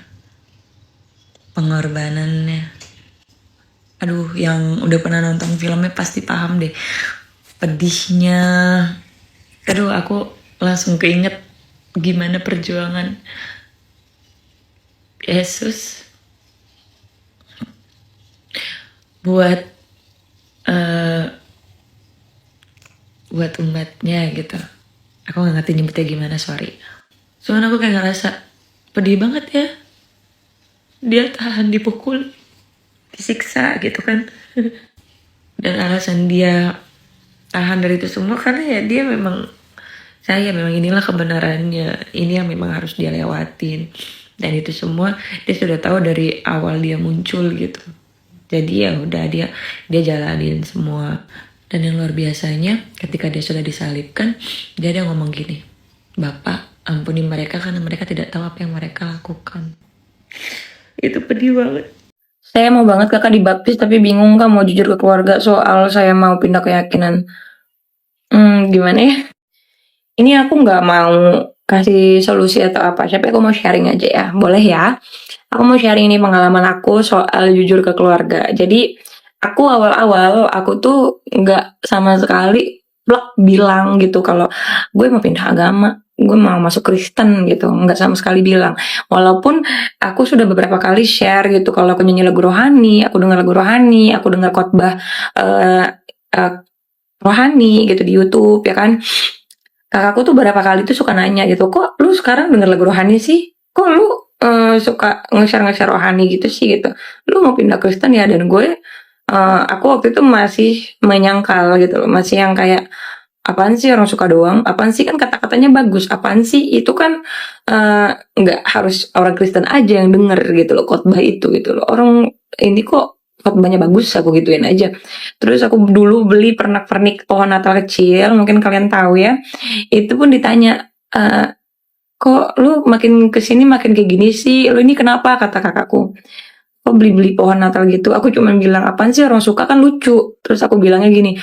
pengorbanannya. Aduh, yang udah pernah nonton filmnya pasti paham deh pedihnya. Aduh, aku langsung keinget gimana perjuangan Yesus buat umatnya gitu. Aku gak ngerti nyebutnya gimana, sorry. Soalnya aku kayak ngerasa pedih banget ya. Dia tahan dipukul, disiksa gitu kan. Dan alasan dia tahan dari itu semua karena ya dia memang, saya memang inilah kebenarannya, ini yang memang harus dia lewatin. Dan itu semua dia sudah tahu dari awal dia muncul gitu. Jadi ya udah dia jalanin semua. Dan yang luar biasanya ketika dia sudah disalibkan, dia ngomong gini, Bapak ampuni mereka karena mereka tidak tahu apa yang mereka lakukan. Itu pedih banget. Saya mau banget kakak dibaptis, tapi bingung kak mau jujur ke keluarga soal saya mau pindah keyakinan. Gimana ya? Ini aku nggak mau kasih solusi atau apa, tapi aku mau sharing aja ya, boleh ya? Aku mau sharing ini pengalaman aku soal jujur ke keluarga. Jadi aku awal-awal aku tuh nggak sama sekali bilang gitu kalau gue mau pindah agama, gue mau masuk Kristen gitu, nggak sama sekali bilang. Walaupun aku sudah beberapa kali share gitu kalau aku nyanyi lagu rohani, aku dengar lagu rohani, aku dengar khotbah rohani gitu di YouTube ya kan. Kakakku tuh beberapa kali tuh suka nanya gitu, kok lu sekarang denger lagu rohani sih? Kok lu suka nge-share rohani gitu sih gitu? Lu mau pindah Kristen ya? Dan gue, aku waktu itu masih menyangkal gitu loh, masih yang kayak apaan sih orang suka doang? Apaan sih kan kata-katanya bagus? Apaan sih itu kan nggak harus orang Kristen aja yang denger gitu loh khotbah itu gitu loh. Orang ini kok khotbahnya bagus, aku gituin aja. Terus aku dulu beli pernak-pernik pohon Natal kecil, mungkin kalian tahu ya. Itu pun ditanya, kok lu makin kesini makin kayak gini sih, lu ini kenapa, kata kakakku. Kok beli-beli pohon Natal gitu? Aku cuma bilang, apaan sih, orang suka kan lucu. Terus aku bilangnya gini,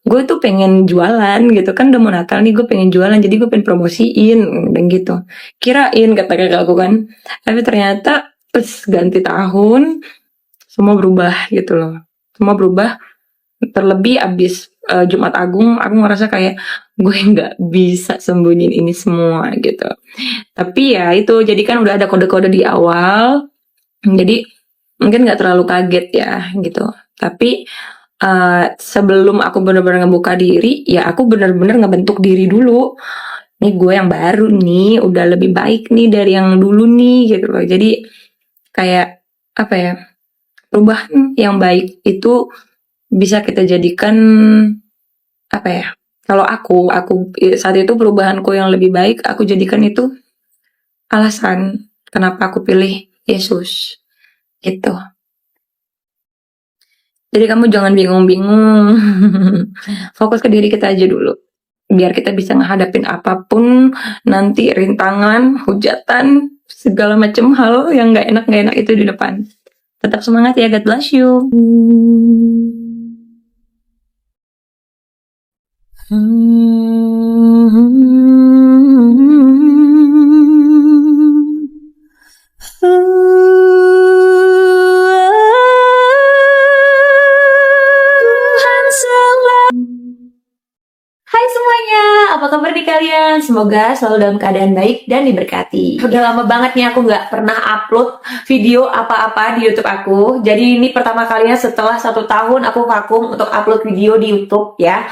gue tuh pengen jualan gitu kan, udah mau Natal nih, gue pengen jualan, jadi gue pengen promosiin dan gitu. Kirain, kata kakakku kan. Tapi ternyata pas ganti tahun semua berubah gitu loh. Semua berubah, terlebih abis Jumat Agung, aku ngerasa kayak gue nggak bisa sembunyiin ini semua gitu. Tapi ya itu, jadi kan udah ada kode-kode di awal, jadi mungkin nggak terlalu kaget ya gitu. Tapi sebelum aku benar-benar ngebuka diri, ya aku benar-benar ngebentuk diri dulu. Nih gue yang baru nih, udah lebih baik nih dari yang dulu nih gitu loh. Jadi kayak apa ya, perubahan yang baik itu bisa kita jadikan apa ya, kalau aku saat itu perubahanku yang lebih baik, aku jadikan itu alasan kenapa aku pilih Yesus gitu. Jadi kamu jangan bingung-bingung. Fokus ke diri kita aja dulu. Biar kita bisa ngehadapin apapun nanti, rintangan, hujatan, segala macam hal yang gak enak itu di depan. Tetap semangat ya, God bless you. Hai semuanya, apa kabar nih kalian? Semoga selalu dalam keadaan baik dan diberkati. Udah lama banget nih aku nggak pernah upload video apa-apa di YouTube aku. Jadi ini pertama kalinya setelah 1 tahun aku vakum untuk upload video di YouTube ya.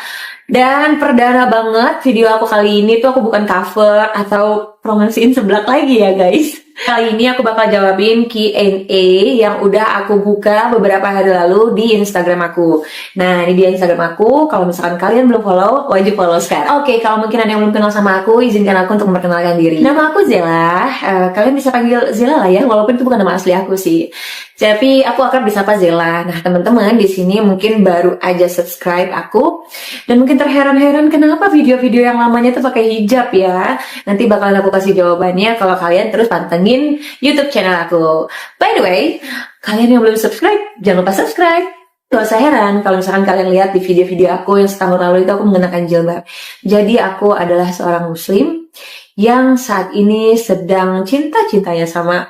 Dan perdana banget video aku kali ini tuh aku bukan cover atau promosiin seblak lagi ya guys. Kali ini aku bakal jawabin Q&A yang udah aku buka beberapa hari lalu di Instagram aku. Nah, ini dia Instagram aku. Kalau misalkan kalian belum follow, wajib follow sekarang. Oke, kalau mungkin ada yang belum kenal sama aku, izinkan aku untuk memperkenalkan diri. Nama aku Zela. Kalian bisa panggil Zela lah ya, walaupun itu bukan nama asli aku sih. Tapi aku akrab disapa Zela. Nah, teman-teman di sini mungkin baru aja subscribe aku dan mungkin terheran-heran kenapa video-video yang lamanya tuh pakai hijab ya. Nanti bakalan aku kasih jawabannya kalau kalian terus pantengin YouTube channel aku. By the way, kalian yang belum subscribe, jangan lupa subscribe. Gak usah heran kalau misalkan kalian lihat di video-video aku yang setahun lalu itu aku mengenakan jilbab. Jadi aku adalah seorang muslim yang saat ini sedang cinta-cintanya sama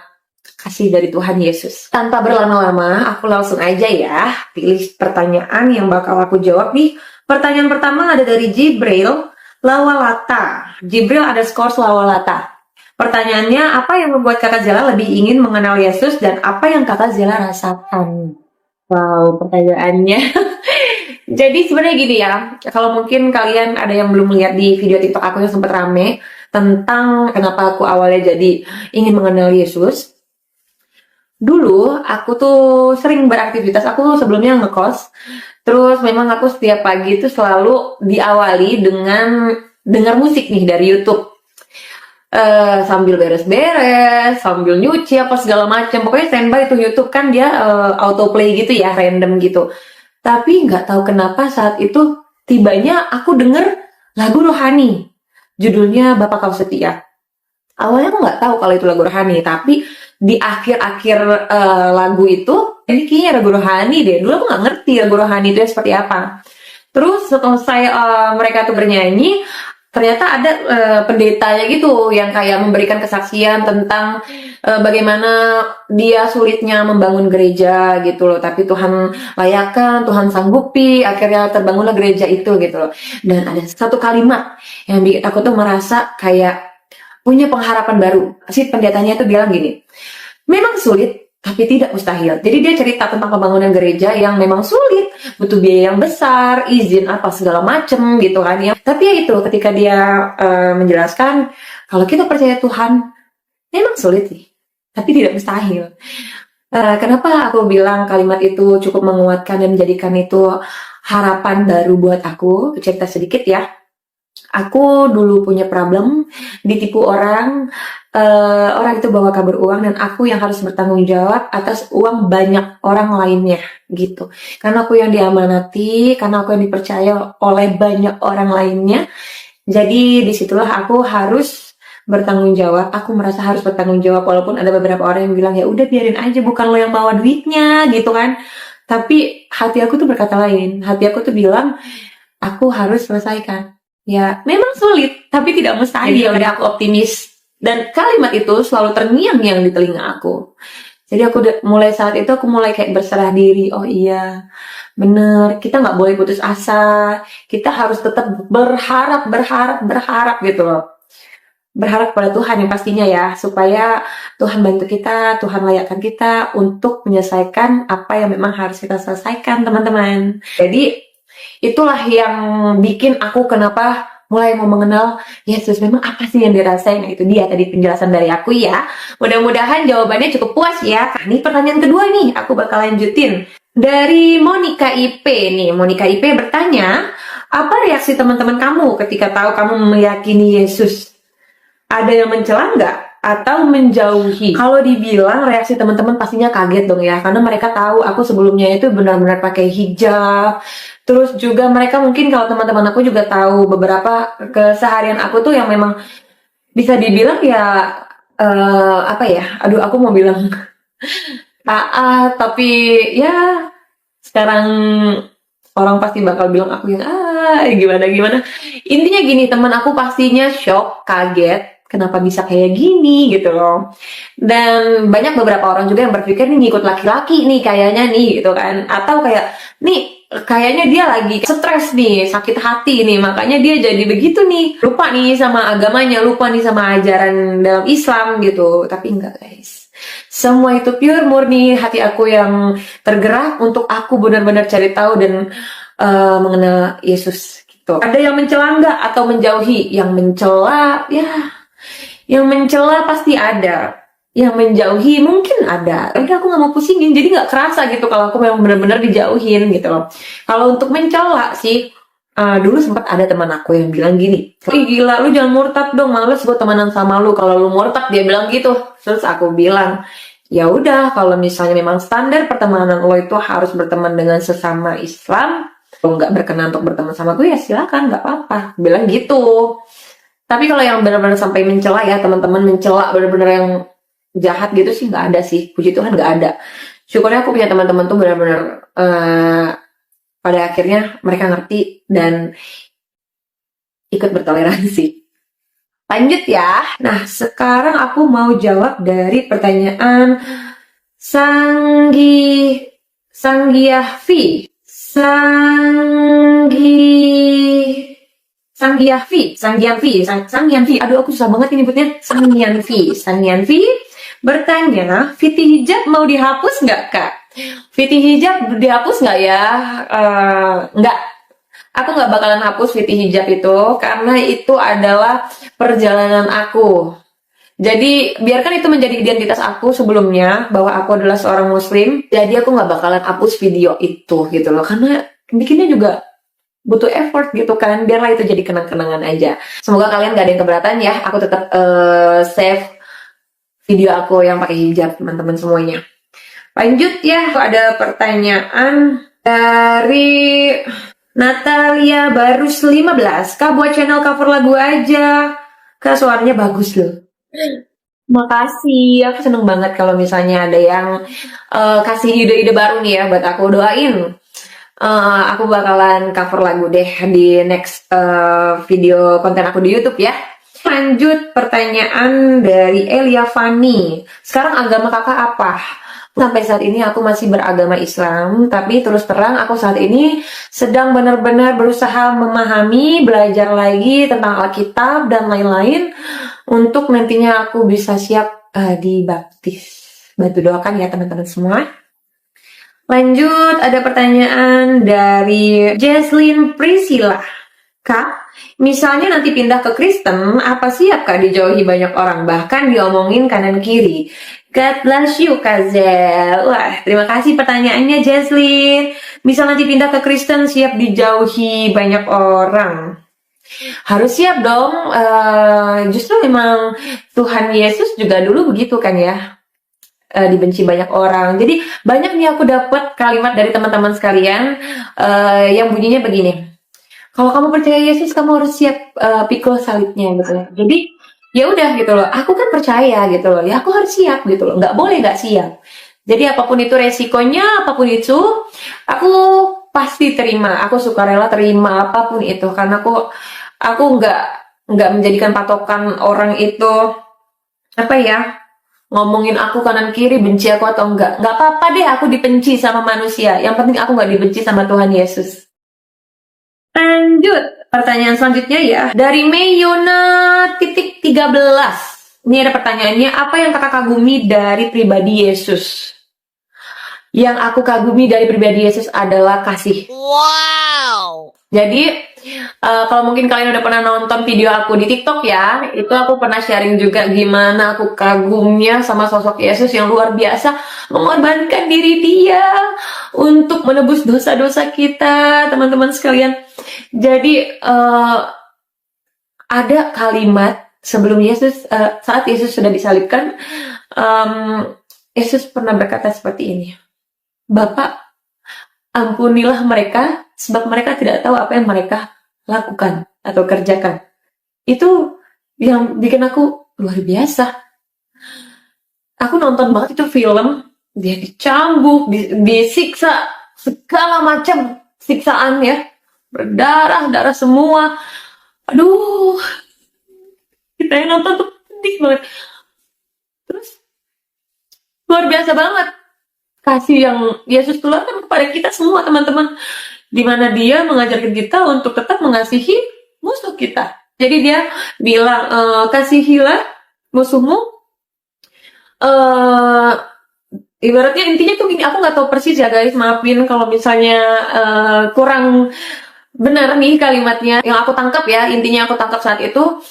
kasih dari Tuhan Yesus. Tanpa berlama-lama, aku langsung aja ya pilih pertanyaan yang bakal aku jawab nih. Pertanyaan pertama ada dari Jibril Lawalata. Jibril _Lawalata. Pertanyaannya, apa yang membuat kakak Zela lebih ingin mengenal Yesus dan apa yang kakak Zela rasakan? Wow, pertanyaannya. Jadi sebenarnya gini ya, kalau mungkin kalian ada yang belum lihat di video TikTok aku yang sempat rame tentang kenapa aku awalnya jadi ingin mengenal Yesus. Dulu aku tuh sering beraktivitas, aku sebelumnya ngekos. Terus memang aku setiap pagi itu selalu diawali dengan dengar musik nih dari YouTube. Sambil beres-beres, sambil nyuci apa segala macam. Pokoknya standby tuh YouTube kan dia autoplay gitu ya, random gitu. Tapi nggak tahu kenapa saat itu tibanya aku denger lagu rohani. Judulnya Bapa Kau Setia. Awalnya aku nggak tahu kalau itu lagu rohani, tapi di akhir-akhir lagu itu, ini kayaknya lagu rohani deh. Dulu aku nggak ngerti lagu rohani itu seperti apa. Terus setelah mereka tuh bernyanyi, ternyata ada pendetanya gitu yang kayak memberikan kesaksian tentang bagaimana dia sulitnya membangun gereja gitu loh. Tapi Tuhan layakan, Tuhan sanggupi, akhirnya terbangunlah gereja itu gitu loh. Dan ada satu kalimat yang bikin aku tuh merasa kayak punya pengharapan baru. Si pendetanya itu bilang gini, memang sulit, tapi tidak mustahil. Jadi dia cerita tentang pembangunan gereja yang memang sulit, butuh biaya yang besar, izin apa segala macem gitu kan ya. Tapi ya itu, ketika dia menjelaskan, kalau kita percaya Tuhan, memang sulit sih, tapi tidak mustahil. Kenapa aku bilang kalimat itu cukup menguatkan dan menjadikan itu harapan baru buat aku? Cerita sedikit ya. Aku dulu punya problem, ditipu orang, orang itu bawa kabur uang dan aku yang harus bertanggung jawab atas uang banyak orang lainnya, gitu. Karena aku yang diamanati, karena aku yang dipercaya oleh banyak orang lainnya, jadi disitulah aku harus bertanggung jawab. Aku merasa harus bertanggung jawab walaupun ada beberapa orang yang bilang ya udah biarin aja, bukan lo yang bawa duitnya, gitu kan. Tapi hati aku tuh berkata lain. Hati aku tuh bilang aku harus selesaikan. Ya, memang sulit, tapi tidak mustahil. Udah aku optimis. Dan kalimat itu selalu terngiang-ngiang di telinga aku. Jadi aku mulai saat itu aku mulai kayak berserah diri. Oh iya, bener. Kita nggak boleh putus asa. Kita harus tetap berharap gitu loh. Berharap pada Tuhan yang pastinya ya, supaya Tuhan bantu kita, Tuhan layakkan kita untuk menyelesaikan apa yang memang harus kita selesaikan, teman-teman. Jadi itulah yang bikin aku kenapa mulai mau mengenal Yesus. Memang apa sih yang dirasain? Nah, itu dia tadi penjelasan dari aku ya. Mudah-mudahan jawabannya cukup puas ya. Nah, ini pertanyaan kedua nih, aku bakal lanjutin. Dari Monica IP nih. Monica IP bertanya, apa reaksi teman-teman kamu ketika tahu kamu meyakini Yesus? Ada yang mencela nggak? Atau menjauhi? Kalau dibilang reaksi teman-teman pastinya kaget dong ya, karena mereka tahu aku sebelumnya itu benar-benar pakai hijab. Terus juga mereka mungkin kalau teman-teman aku juga tahu beberapa keseharian aku tuh yang memang bisa dibilang ya apa ya? Aduh, aku mau bilang taat, tapi ya sekarang orang pasti bakal bilang aku yang gimana. Intinya gini, teman aku pastinya shock, kaget. Kenapa bisa kayak gini gitu loh. Dan banyak beberapa orang juga yang berpikir nih ngikut laki-laki nih kayaknya nih gitu kan. Atau kayak nih kayaknya dia lagi stres nih, sakit hati nih, makanya dia jadi begitu nih. Lupa nih sama agamanya, lupa nih sama ajaran dalam Islam gitu. Tapi enggak guys. Semua itu pure murni hati aku yang tergerak untuk aku benar-benar cari tahu dan mengenal Yesus gitu. Ada yang mencela nggak atau menjauhi? Yang mencela ya, yang mencela pasti ada, yang menjauhi mungkin ada. Udah aku nggak mau pusingin, jadi nggak kerasa gitu kalau aku memang benar-benar dijauhin gitu loh. Kalau untuk mencela sih, dulu sempat ada teman aku yang bilang gini, ih gila lu jangan murtad dong, males gue temenan sama lu kalau lu murtad, dia bilang gitu. Terus aku bilang, ya udah kalau misalnya memang standar pertemanan lo itu harus berteman dengan sesama Islam, lo nggak berkenan untuk berteman sama gue ya silakan, nggak apa-apa, bilang gitu. Tapi kalau yang benar-benar sampai mencela ya teman-teman, mencela benar-benar yang jahat gitu sih nggak ada sih, puji Tuhan nggak ada. Syukurnya aku punya teman-teman tuh benar-benar pada akhirnya mereka ngerti dan ikut bertoleransi. Lanjut ya. Nah sekarang aku mau jawab dari pertanyaan Sanggiavi. Sanggianvi. Aduh, aku susah banget ini nyebutnya. Sanggianvi bertanya, Fiti hijab mau dihapus nggak, Kak? Fiti hijab dihapus nggak ya? Nggak. Aku nggak bakalan hapus Fiti hijab itu, karena itu adalah perjalanan aku. Jadi, biarkan itu menjadi identitas aku sebelumnya, bahwa aku adalah seorang muslim. Jadi, aku nggak bakalan hapus video itu, gitu loh. Karena bikinnya juga butuh effort gitu kan, biarlah itu jadi kenang-kenangan aja. Semoga kalian gak ada yang keberatan ya, aku tetap save video aku yang pakai hijab, teman-teman semuanya. Lanjut ya, ada pertanyaan dari Natalia Barus 15. Kak, buat channel cover lagu aja. Kak, suaranya bagus loh. Makasih, aku seneng banget kalau misalnya ada yang kasih ide-ide baru nih ya buat aku. Doain aku bakalan cover lagu deh di next video konten aku di YouTube ya. Lanjut pertanyaan dari Elia Fani. Sekarang agama kakak apa? Sampai saat ini aku masih beragama Islam, tapi terus terang aku saat ini sedang benar-benar berusaha memahami, belajar lagi tentang Alkitab dan lain-lain untuk nantinya aku bisa siap dibaptis. Bantu doakan ya teman-teman semua. Lanjut, ada pertanyaan dari Jesslyn Priscilla. Kak, misalnya nanti pindah ke Kristen, apa siap Kak dijauhi banyak orang, bahkan diomongin kanan kiri? God bless you, Kak Zel. Wah, terima kasih pertanyaannya, Jesslyn. Misal nanti pindah ke Kristen, siap dijauhi banyak orang. Harus siap dong. Justru memang Tuhan Yesus juga dulu begitu kan ya. Dibenci banyak orang. Jadi banyak nih aku dapat kalimat dari teman-teman sekalian yang bunyinya begini. Kalau kamu percaya Yesus, kamu harus siap pikul salibnya gitu. Jadi ya udah gitu loh. Aku kan percaya gitu loh. Ya aku harus siap gitu loh. Nggak boleh nggak siap. Jadi apapun itu resikonya, apapun itu, aku pasti terima. Aku suka rela terima apapun itu karena aku nggak menjadikan patokan orang itu apa ya, ngomongin aku kanan kiri, benci aku atau enggak apa-apa deh aku dibenci sama manusia, yang penting aku nggak dibenci sama Tuhan Yesus. Lanjut pertanyaan selanjutnya ya, dari Mayona titik 13. Ini ada pertanyaannya, apa yang kakak kagumi dari pribadi Yesus? Yang aku kagumi dari pribadi Yesus adalah kasih. Wow. Jadi kalau mungkin kalian udah pernah nonton video aku di TikTok ya, itu aku pernah sharing juga gimana aku kagumnya sama sosok Yesus yang luar biasa, mengorbankan diri dia untuk menebus dosa-dosa kita, teman-teman sekalian. Jadi ada kalimat sebelum Yesus, saat Yesus sudah disalibkan, Yesus pernah berkata seperti ini, Bapak, ampunilah mereka, sebab mereka tidak tahu apa yang mereka lakukan atau kerjakan. Itu yang bikin aku luar biasa. Aku nonton banget itu film, dia dicambuk, disiksa, segala macam siksaan ya, berdarah-darah semua. Aduh, kita yang nonton tuh sedih banget. Terus luar biasa banget kasih yang Yesus tularkan kepada kita semua, teman-teman, di mana dia mengajarkan kita untuk tetap mengasihi musuh kita. Jadi dia bilang, kasihilah musuhmu. Ibaratnya intinya tuh gini, aku nggak tahu persis ya guys, maafin kalau misalnya kurang benar nih kalimatnya. Yang aku tangkap ya, intinya aku tangkap saat itu,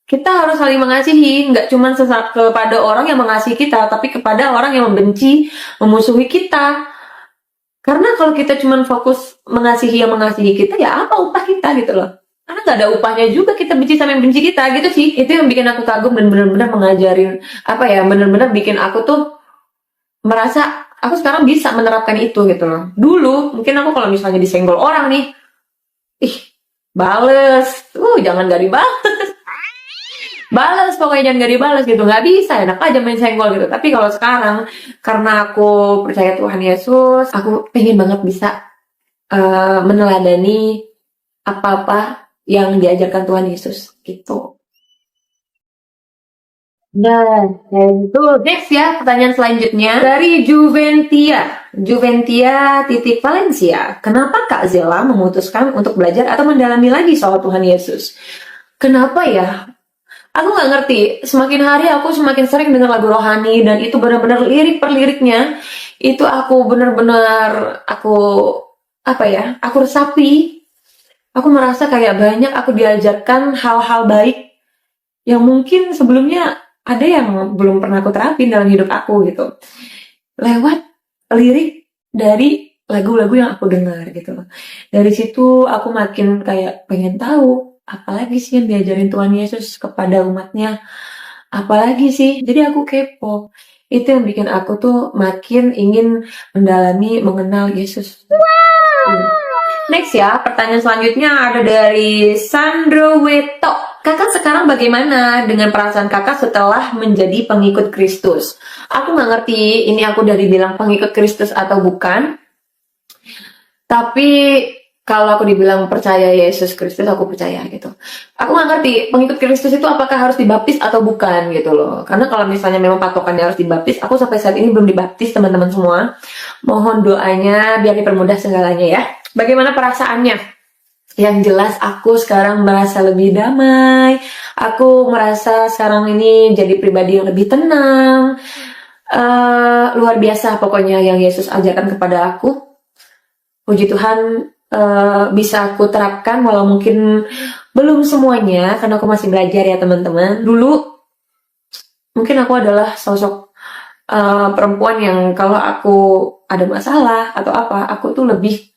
kita harus saling mengasihi, nggak cuma kepada orang yang mengasihi kita, tapi kepada orang yang membenci, memusuhi kita. Karena kalau kita cuma fokus mengasihi yang mengasihi kita, ya apa upah kita gitu loh. Karena nggak ada upahnya juga kita benci sama yang benci kita gitu sih. Itu yang bikin aku kagum dan benar-benar mengajarin, benar-benar bikin aku tuh merasa aku sekarang bisa menerapkan itu gitu loh. Dulu mungkin aku kalau misalnya disenggol orang nih, bales, jangan gak dibales. Balas pokoknya, jangan gak dibales gitu, nggak bisa, enak aja main senggol gitu. Tapi kalau sekarang karena aku percaya Tuhan Yesus, aku pengen banget bisa meneladani apa-apa yang diajarkan Tuhan Yesus gitu. Dan itu next ya, pertanyaan selanjutnya dari Juventia titik Valencia. Kenapa Kak Zela memutuskan untuk belajar atau mendalami lagi soal Tuhan Yesus? Kenapa ya? Aku nggak ngerti, semakin hari aku semakin sering dengar lagu rohani, dan itu benar-benar lirik per liriknya, itu aku benar-benar, aku resapi. Aku merasa kayak banyak aku diajarkan hal-hal baik, yang mungkin sebelumnya ada yang belum pernah aku terapin dalam hidup aku gitu. Lewat lirik dari lagu-lagu yang aku dengar gitu. Dari situ aku makin kayak pengen tahu, apalagi sih yang diajarin Tuhan Yesus kepada umatnya, apalagi sih, jadi aku kepo. Itu yang bikin aku tuh makin ingin mendalami, mengenal Yesus. Next ya, pertanyaan selanjutnya ada dari Sandro Weto. Kakak sekarang bagaimana dengan perasaan kakak setelah menjadi pengikut Kristus? Aku nggak ngerti ini aku dari bilang pengikut Kristus atau bukan, tapi kalau aku dibilang percaya Yesus Kristus, aku percaya gitu. Aku nggak ngerti pengikut Kristus itu apakah harus dibaptis atau bukan gitu loh. Karena kalau misalnya memang patokannya harus dibaptis, aku sampai saat ini belum dibaptis, teman-teman semua. Mohon doanya biar dipermudah segalanya ya. Bagaimana perasaannya? Yang jelas aku sekarang merasa lebih damai. Aku merasa sekarang ini jadi pribadi yang lebih tenang. Luar biasa pokoknya yang Yesus ajarkan kepada aku. Puji Tuhan, bisa aku terapkan walau mungkin belum semuanya karena aku masih belajar ya teman-teman. Dulu mungkin aku adalah sosok perempuan yang kalau aku ada masalah atau apa, aku tuh lebih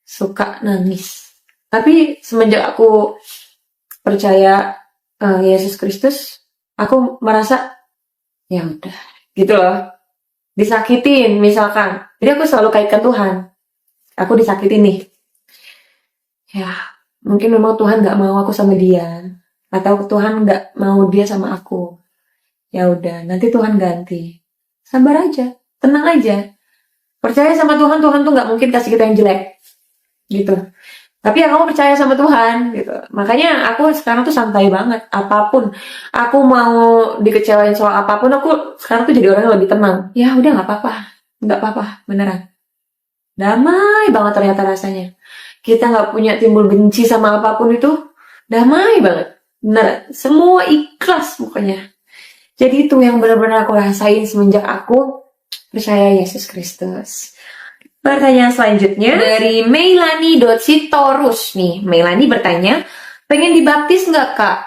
suka nangis. Tapi semenjak aku percaya Yesus Kristus, aku merasa ya udah gitu loh. Disakitin misalkan, jadi aku selalu kaitkan Tuhan. Aku disakitin nih, ya mungkin memang Tuhan nggak mau aku sama dia, atau Tuhan nggak mau dia sama aku. Ya udah, nanti Tuhan ganti. Sabar aja, tenang aja. Percaya sama Tuhan, Tuhan tuh nggak mungkin kasih kita yang jelek, gitu. Tapi ya kamu percaya sama Tuhan, gitu. Makanya aku sekarang tuh santai banget. Apapun, aku mau dikecewain soal apapun, aku sekarang tuh jadi orang yang lebih tenang. Ya udah nggak apa-apa, beneran. Damai banget ternyata rasanya. Kita nggak punya timbul benci sama apapun itu, damai banget. Bener, semua ikhlas pokoknya. Jadi itu yang benar-benar aku rasain semenjak aku percaya Yesus Kristus. Pertanyaan selanjutnya dari Meilani.sitorus nih. Meilani bertanya, pengen dibaptis nggak kak?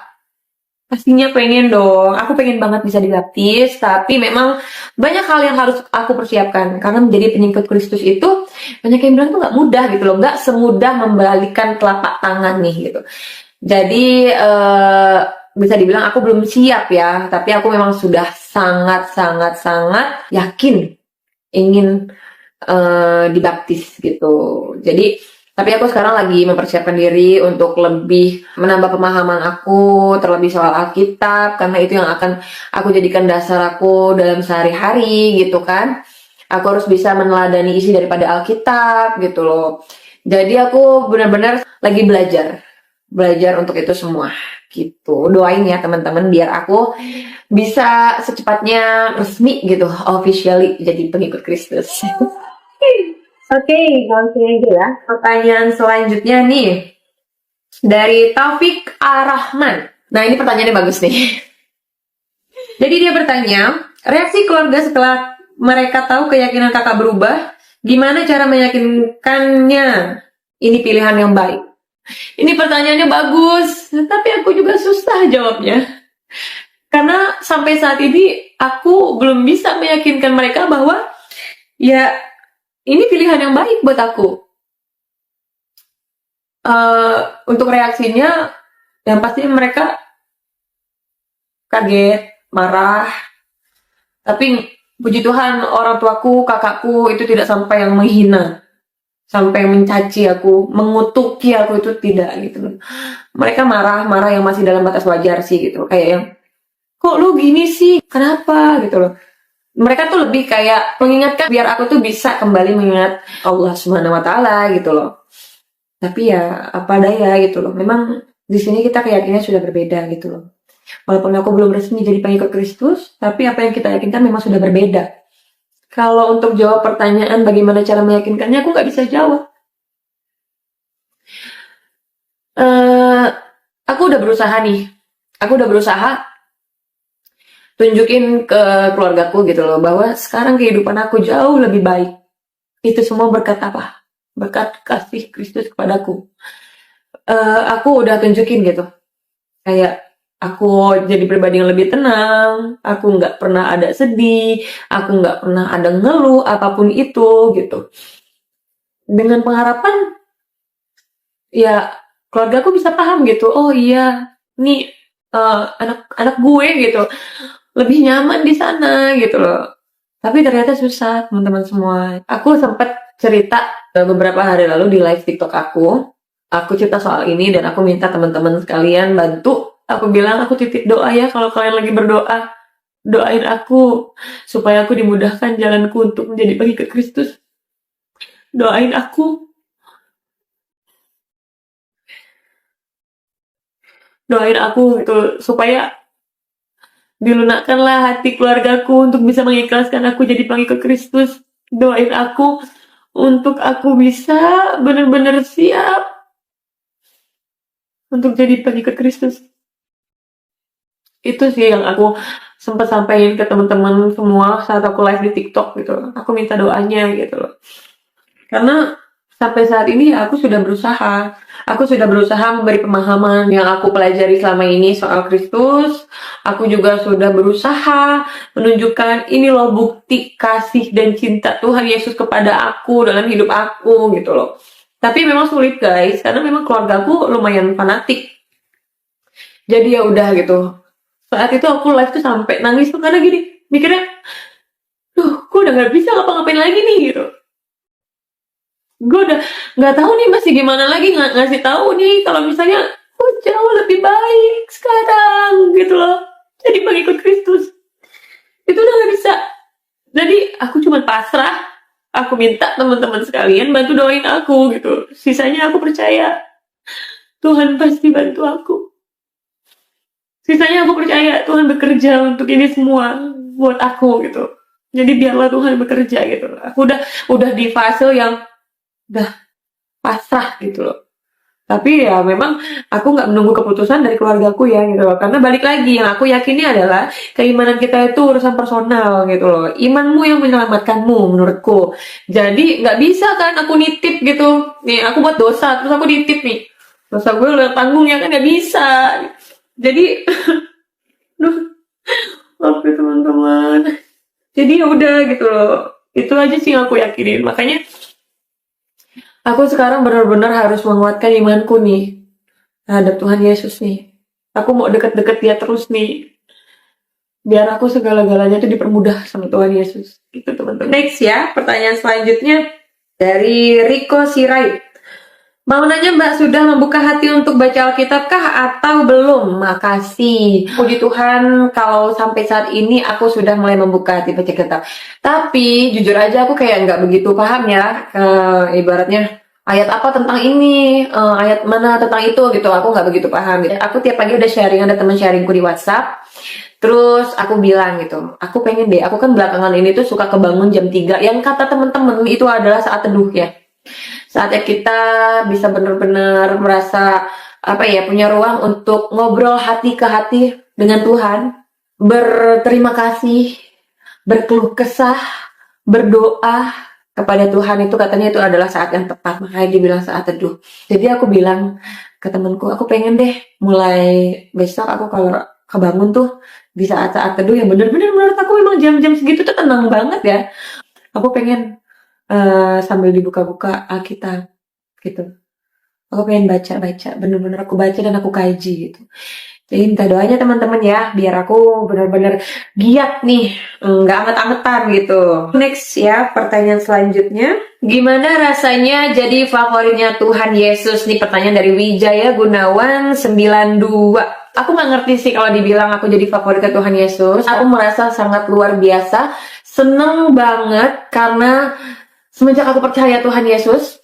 Pastinya pengen dong. Aku pengen banget bisa dibaptis, tapi memang banyak hal yang harus aku persiapkan. Karena menjadi pengikut Kristus itu banyak yang bilang tuh nggak mudah gitu loh, nggak semudah membalikan telapak tangan nih gitu. Jadi bisa dibilang aku belum siap ya, tapi aku memang sudah sangat yakin ingin dibaptis gitu. Jadi tapi aku sekarang lagi mempersiapkan diri untuk lebih menambah pemahaman aku terlebih soal Alkitab, karena itu yang akan aku jadikan dasar aku dalam sehari-hari gitu kan. Aku harus bisa meneladani isi daripada Alkitab gitu loh. Jadi aku benar-benar lagi belajar untuk itu semua gitu. Doain ya teman-teman biar aku bisa secepatnya resmi gitu, officially jadi pengikut Kristus. Oke, langsung aja ya. Pertanyaan selanjutnya nih dari Taufik Arahman. Nah, ini pertanyaannya bagus nih. Jadi dia bertanya, reaksi keluarga setelah mereka tahu keyakinan kakak berubah, gimana cara meyakinkannya ini pilihan yang baik? Ini pertanyaannya bagus, tapi aku juga susah jawabnya. Karena sampai saat ini aku belum bisa meyakinkan mereka bahwa ya ini pilihan yang baik buat aku. Untuk reaksinya, yang pasti mereka kaget, marah. Tapi puji Tuhan orang tuaku, kakakku itu tidak sampai yang menghina, sampai mencaci aku, mengutuki aku, itu tidak gitu. Mereka marah yang masih dalam batas wajar sih gitu. Kayak yang, kok lu gini sih? Kenapa gitu loh. Mereka tuh lebih kayak mengingatkan biar aku tuh bisa kembali mengingat Allah Subhanahu wa taala gitu loh. Tapi ya apa daya gitu loh. Memang di sini kita keyakinannya sudah berbeda gitu loh. Walaupun aku belum resmi jadi pengikut Kristus, tapi apa yang kita yakinkan memang sudah berbeda. Kalau untuk jawab pertanyaan bagaimana cara meyakinkannya, aku nggak bisa jawab. Aku udah berusaha nih. Aku udah berusaha tunjukin ke keluargaku gitu loh, bahwa sekarang kehidupan aku jauh lebih baik. Itu semua berkat apa? Berkat kasih Kristus kepadaku. Aku udah tunjukin gitu. Kayak aku jadi pribadi yang lebih tenang, aku nggak pernah ada sedih, aku nggak pernah ada ngeluh, apapun itu gitu. Dengan pengharapan, ya keluargaku bisa paham gitu, oh iya, nih anak gue gitu, lebih nyaman di sana gitu loh. Tapi ternyata susah teman-teman semua. Aku sempat cerita beberapa hari lalu di live TikTok aku cerita soal ini dan aku minta teman-teman sekalian bantu. Aku bilang aku titip doa ya kalau kalian lagi berdoa. Doain aku supaya aku dimudahkan jalanku untuk menjadi pengikut Kristus. Doain aku. Doain aku gitu supaya dilunakkanlah hati keluargaku untuk bisa mengikhlaskan aku jadi pengikut Kristus. Doain aku untuk aku bisa benar-benar siap untuk jadi pengikut Kristus. Itu sih yang aku sempat sampaikan ke teman-teman semua saat aku live di TikTok gitu. Aku minta doanya gitu loh. Karena sampai saat ini aku sudah berusaha. Aku sudah berusaha memberi pemahaman yang aku pelajari selama ini soal Kristus. Aku juga sudah berusaha menunjukkan ini loh bukti kasih dan cinta Tuhan Yesus kepada aku dalam hidup aku gitu loh. Tapi memang sulit guys, karena memang keluarga aku lumayan fanatik. Jadi ya udah gitu. Saat itu aku live tuh sampai nangis tuh karena gini, mikirnya, duh, gue udah nggak bisa ngapa-ngapain lagi nih gitu. Gue udah nggak tahu nih masih gimana lagi ngasih tahu nih kalau misalnya gue jauh lebih baik sekarang gitu loh. Jadi pengikut Kristus itu udah nggak bisa. Jadi aku cuma pasrah. Aku minta teman-teman sekalian bantu doain aku gitu. Sisanya aku percaya Tuhan pasti bantu aku. Sisanya aku percaya Tuhan bekerja untuk ini semua buat aku gitu. Jadi biarlah Tuhan bekerja gitu. Aku udah di fase yang udah pasrah gitu loh. Tapi ya memang aku nggak menunggu keputusan dari keluargaku ya gitu loh. Karena balik lagi yang aku yakini adalah keimanan kita itu urusan personal gitu loh. Imanmu yang menyelamatkanmu menurutku. Jadi nggak bisa kan aku nitip gitu. Nih aku buat dosa terus aku nitip nih. Dosa gue udah tanggung ya kan nggak bisa. Jadi, duh, maaf ya teman-teman. Jadi ya udah gitu loh. Itu aja sih yang aku yakinin. Makanya aku sekarang benar-benar harus menguatkan imanku nih terhadap Tuhan Yesus nih. Aku mau deket-deket dia terus nih. Biar aku segala-galanya tuh dipermudah sama Tuhan Yesus. Gitu teman-teman. Next ya, pertanyaan selanjutnya dari Riko Sirait. Mau nanya Mbak, sudah membuka hati untuk baca Alkitab kah atau belum? Makasih. Puji Tuhan kalau sampai saat ini aku sudah mulai membuka hati baca Alkitab. Tapi jujur aja aku kayak nggak begitu paham ya. Ibaratnya ayat apa tentang ini, ayat mana tentang itu gitu. Aku nggak begitu paham. Aku tiap pagi udah sharing, ada teman sharingku di WhatsApp. Terus aku bilang gitu, aku pengen deh, aku kan belakangan ini tuh suka kebangun jam 3. Yang kata temen-temen itu adalah saat teduh ya. Saatnya kita bisa benar-benar merasa apa ya, punya ruang untuk ngobrol hati ke hati dengan Tuhan, berterima kasih, berkeluh kesah, berdoa kepada Tuhan. Itu katanya itu adalah saat yang tepat, makanya dibilang saat teduh. Jadi aku bilang ke temanku, aku pengen deh mulai besok aku kalau kebangun tuh di saat-saat teduh yang benar-benar menurut aku memang jam-jam segitu tuh tenang banget ya. Aku pengen sambil dibuka-buka Alkitab gitu. Aku pengen baca-baca, bener-bener aku baca dan aku kaji gitu. Jadi minta doanya teman-teman ya, biar aku bener-bener giat nih, nggak amet-ametan gitu. Next ya, pertanyaan selanjutnya. Gimana rasanya jadi favoritnya Tuhan Yesus? Nih pertanyaan dari Wijaya Gunawan 92. Aku nggak ngerti sih kalau dibilang aku jadi favoritnya Tuhan Yesus. Aku merasa sangat luar biasa, seneng banget karena semenjak aku percaya Tuhan Yesus,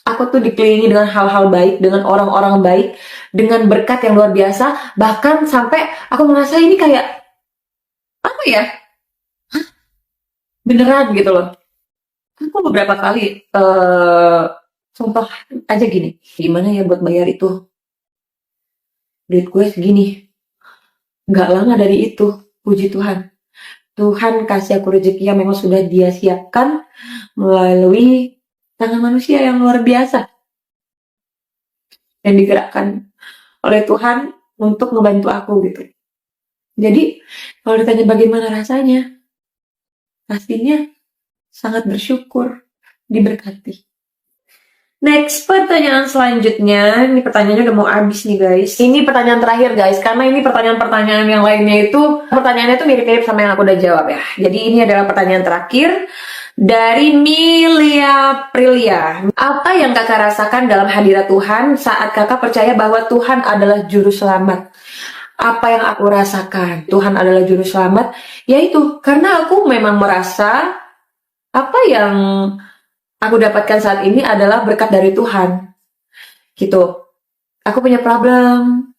aku tuh dikelilingi dengan hal-hal baik, dengan orang-orang baik, dengan berkat yang luar biasa. Bahkan sampai aku merasa ini kayak, apa ya, beneran gitu loh. Aku beberapa kali, contoh aja gini, gimana ya buat bayar itu? Duit gue segini. Nggak lama dari itu, puji Tuhan. Tuhan kasih aku rezeki yang memang sudah Dia siapkan melalui tangan manusia yang luar biasa yang digerakkan oleh Tuhan untuk membantu aku gitu. Jadi kalau ditanya bagaimana rasanya, pastinya sangat bersyukur, diberkati. Next, pertanyaan selanjutnya. Ini pertanyaannya udah mau habis nih guys. Ini pertanyaan terakhir guys, karena ini pertanyaan-pertanyaan yang lainnya itu, pertanyaannya itu mirip-mirip sama yang aku udah jawab ya. Jadi ini adalah pertanyaan terakhir dari Milia Prilia. Apa yang kakak rasakan dalam hadirat Tuhan saat kakak percaya bahwa Tuhan adalah juru selamat? Apa yang aku rasakan? Tuhan adalah juru selamat, yaitu karena aku memang merasa apa yang aku dapatkan saat ini adalah berkat dari Tuhan. Gitu. Aku punya problem,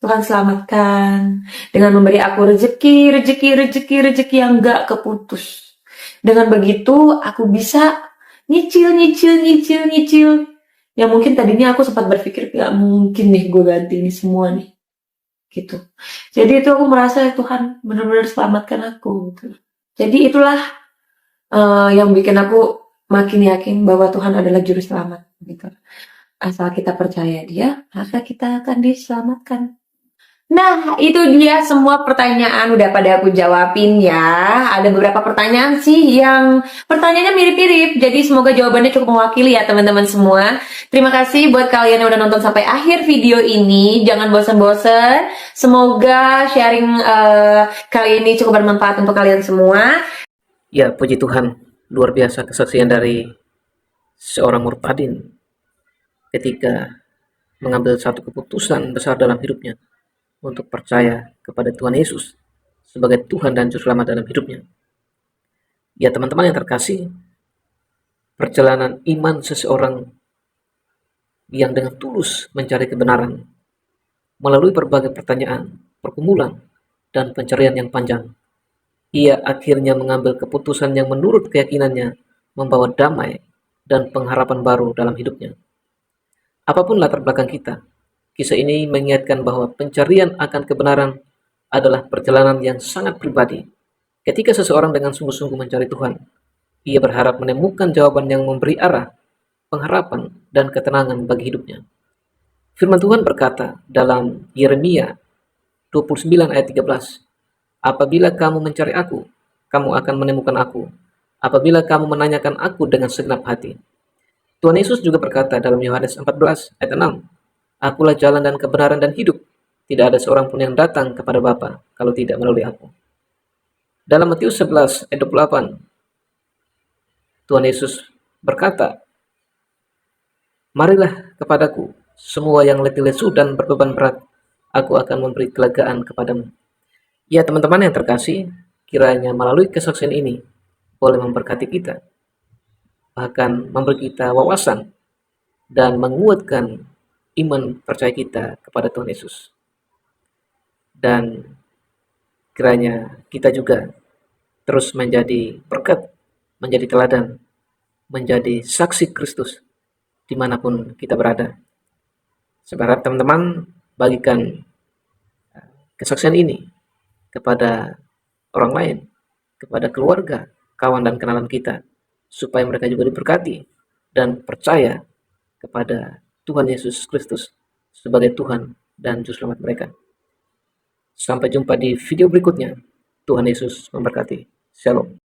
Tuhan selamatkan dengan memberi aku rezeki yang gak keputus. Dengan begitu aku bisa nyicil. Yang mungkin tadinya aku sempat berpikir gak mungkin nih gue ganti ini semua nih. Gitu. Jadi itu aku merasa Tuhan benar-benar selamatkan aku. Gitu. Jadi itulah yang bikin aku makin yakin bahwa Tuhan adalah juru selamat. Gitu. Asal kita percaya Dia, maka kita akan diselamatkan. Nah, itu dia semua pertanyaan udah pada aku jawabin ya. Ada beberapa pertanyaan sih yang pertanyaannya mirip-mirip. Jadi semoga jawabannya cukup mewakili ya teman-teman semua. Terima kasih buat kalian yang udah nonton sampai akhir video ini. Jangan bosan-bosan. Semoga sharing kali ini cukup bermanfaat untuk kalian semua. Ya, puji Tuhan, luar biasa kesaksian dari seorang murtadin ketika mengambil satu keputusan besar dalam hidupnya untuk percaya kepada Tuhan Yesus sebagai Tuhan dan Juru Selamat dalam hidupnya. Ya teman-teman yang terkasih, perjalanan iman seseorang yang dengan tulus mencari kebenaran melalui berbagai pertanyaan, pergumulan, dan pencarian yang panjang, ia akhirnya mengambil keputusan yang menurut keyakinannya membawa damai dan pengharapan baru dalam hidupnya. Apapun latar belakang kita, kisah ini mengingatkan bahwa pencarian akan kebenaran adalah perjalanan yang sangat pribadi. Ketika seseorang dengan sungguh-sungguh mencari Tuhan, ia berharap menemukan jawaban yang memberi arah, pengharapan, dan ketenangan bagi hidupnya. Firman Tuhan berkata dalam Yeremia 29 ayat 13, "Apabila kamu mencari aku, kamu akan menemukan aku. Apabila kamu menanyakan aku dengan segenap hati." Tuhan Yesus juga berkata dalam Yohanes 14 ayat 6, "Akulah jalan dan kebenaran dan hidup. Tidak ada seorang pun yang datang kepada Bapa kalau tidak melalui aku." Dalam Matius 11 ayat 28, Tuhan Yesus berkata, "Marilah kepadaku, semua yang letih lesu dan berbeban berat, aku akan memberi kelegaan kepadamu." Ya teman-teman yang terkasih, kiranya melalui kesaksian ini boleh memberkati kita, bahkan memberi kita wawasan dan menguatkan iman percaya kita kepada Tuhan Yesus. Dan kiranya kita juga terus menjadi berkat, menjadi teladan, menjadi saksi Kristus dimanapun kita berada. Saya teman-teman bagikan kesaksian ini kepada orang lain, kepada keluarga, kawan dan kenalan kita, supaya mereka juga diberkati dan percaya kepada Tuhan Yesus Kristus sebagai Tuhan dan Juru Selamat mereka. Sampai jumpa di video berikutnya. Tuhan Yesus memberkati. Shalom.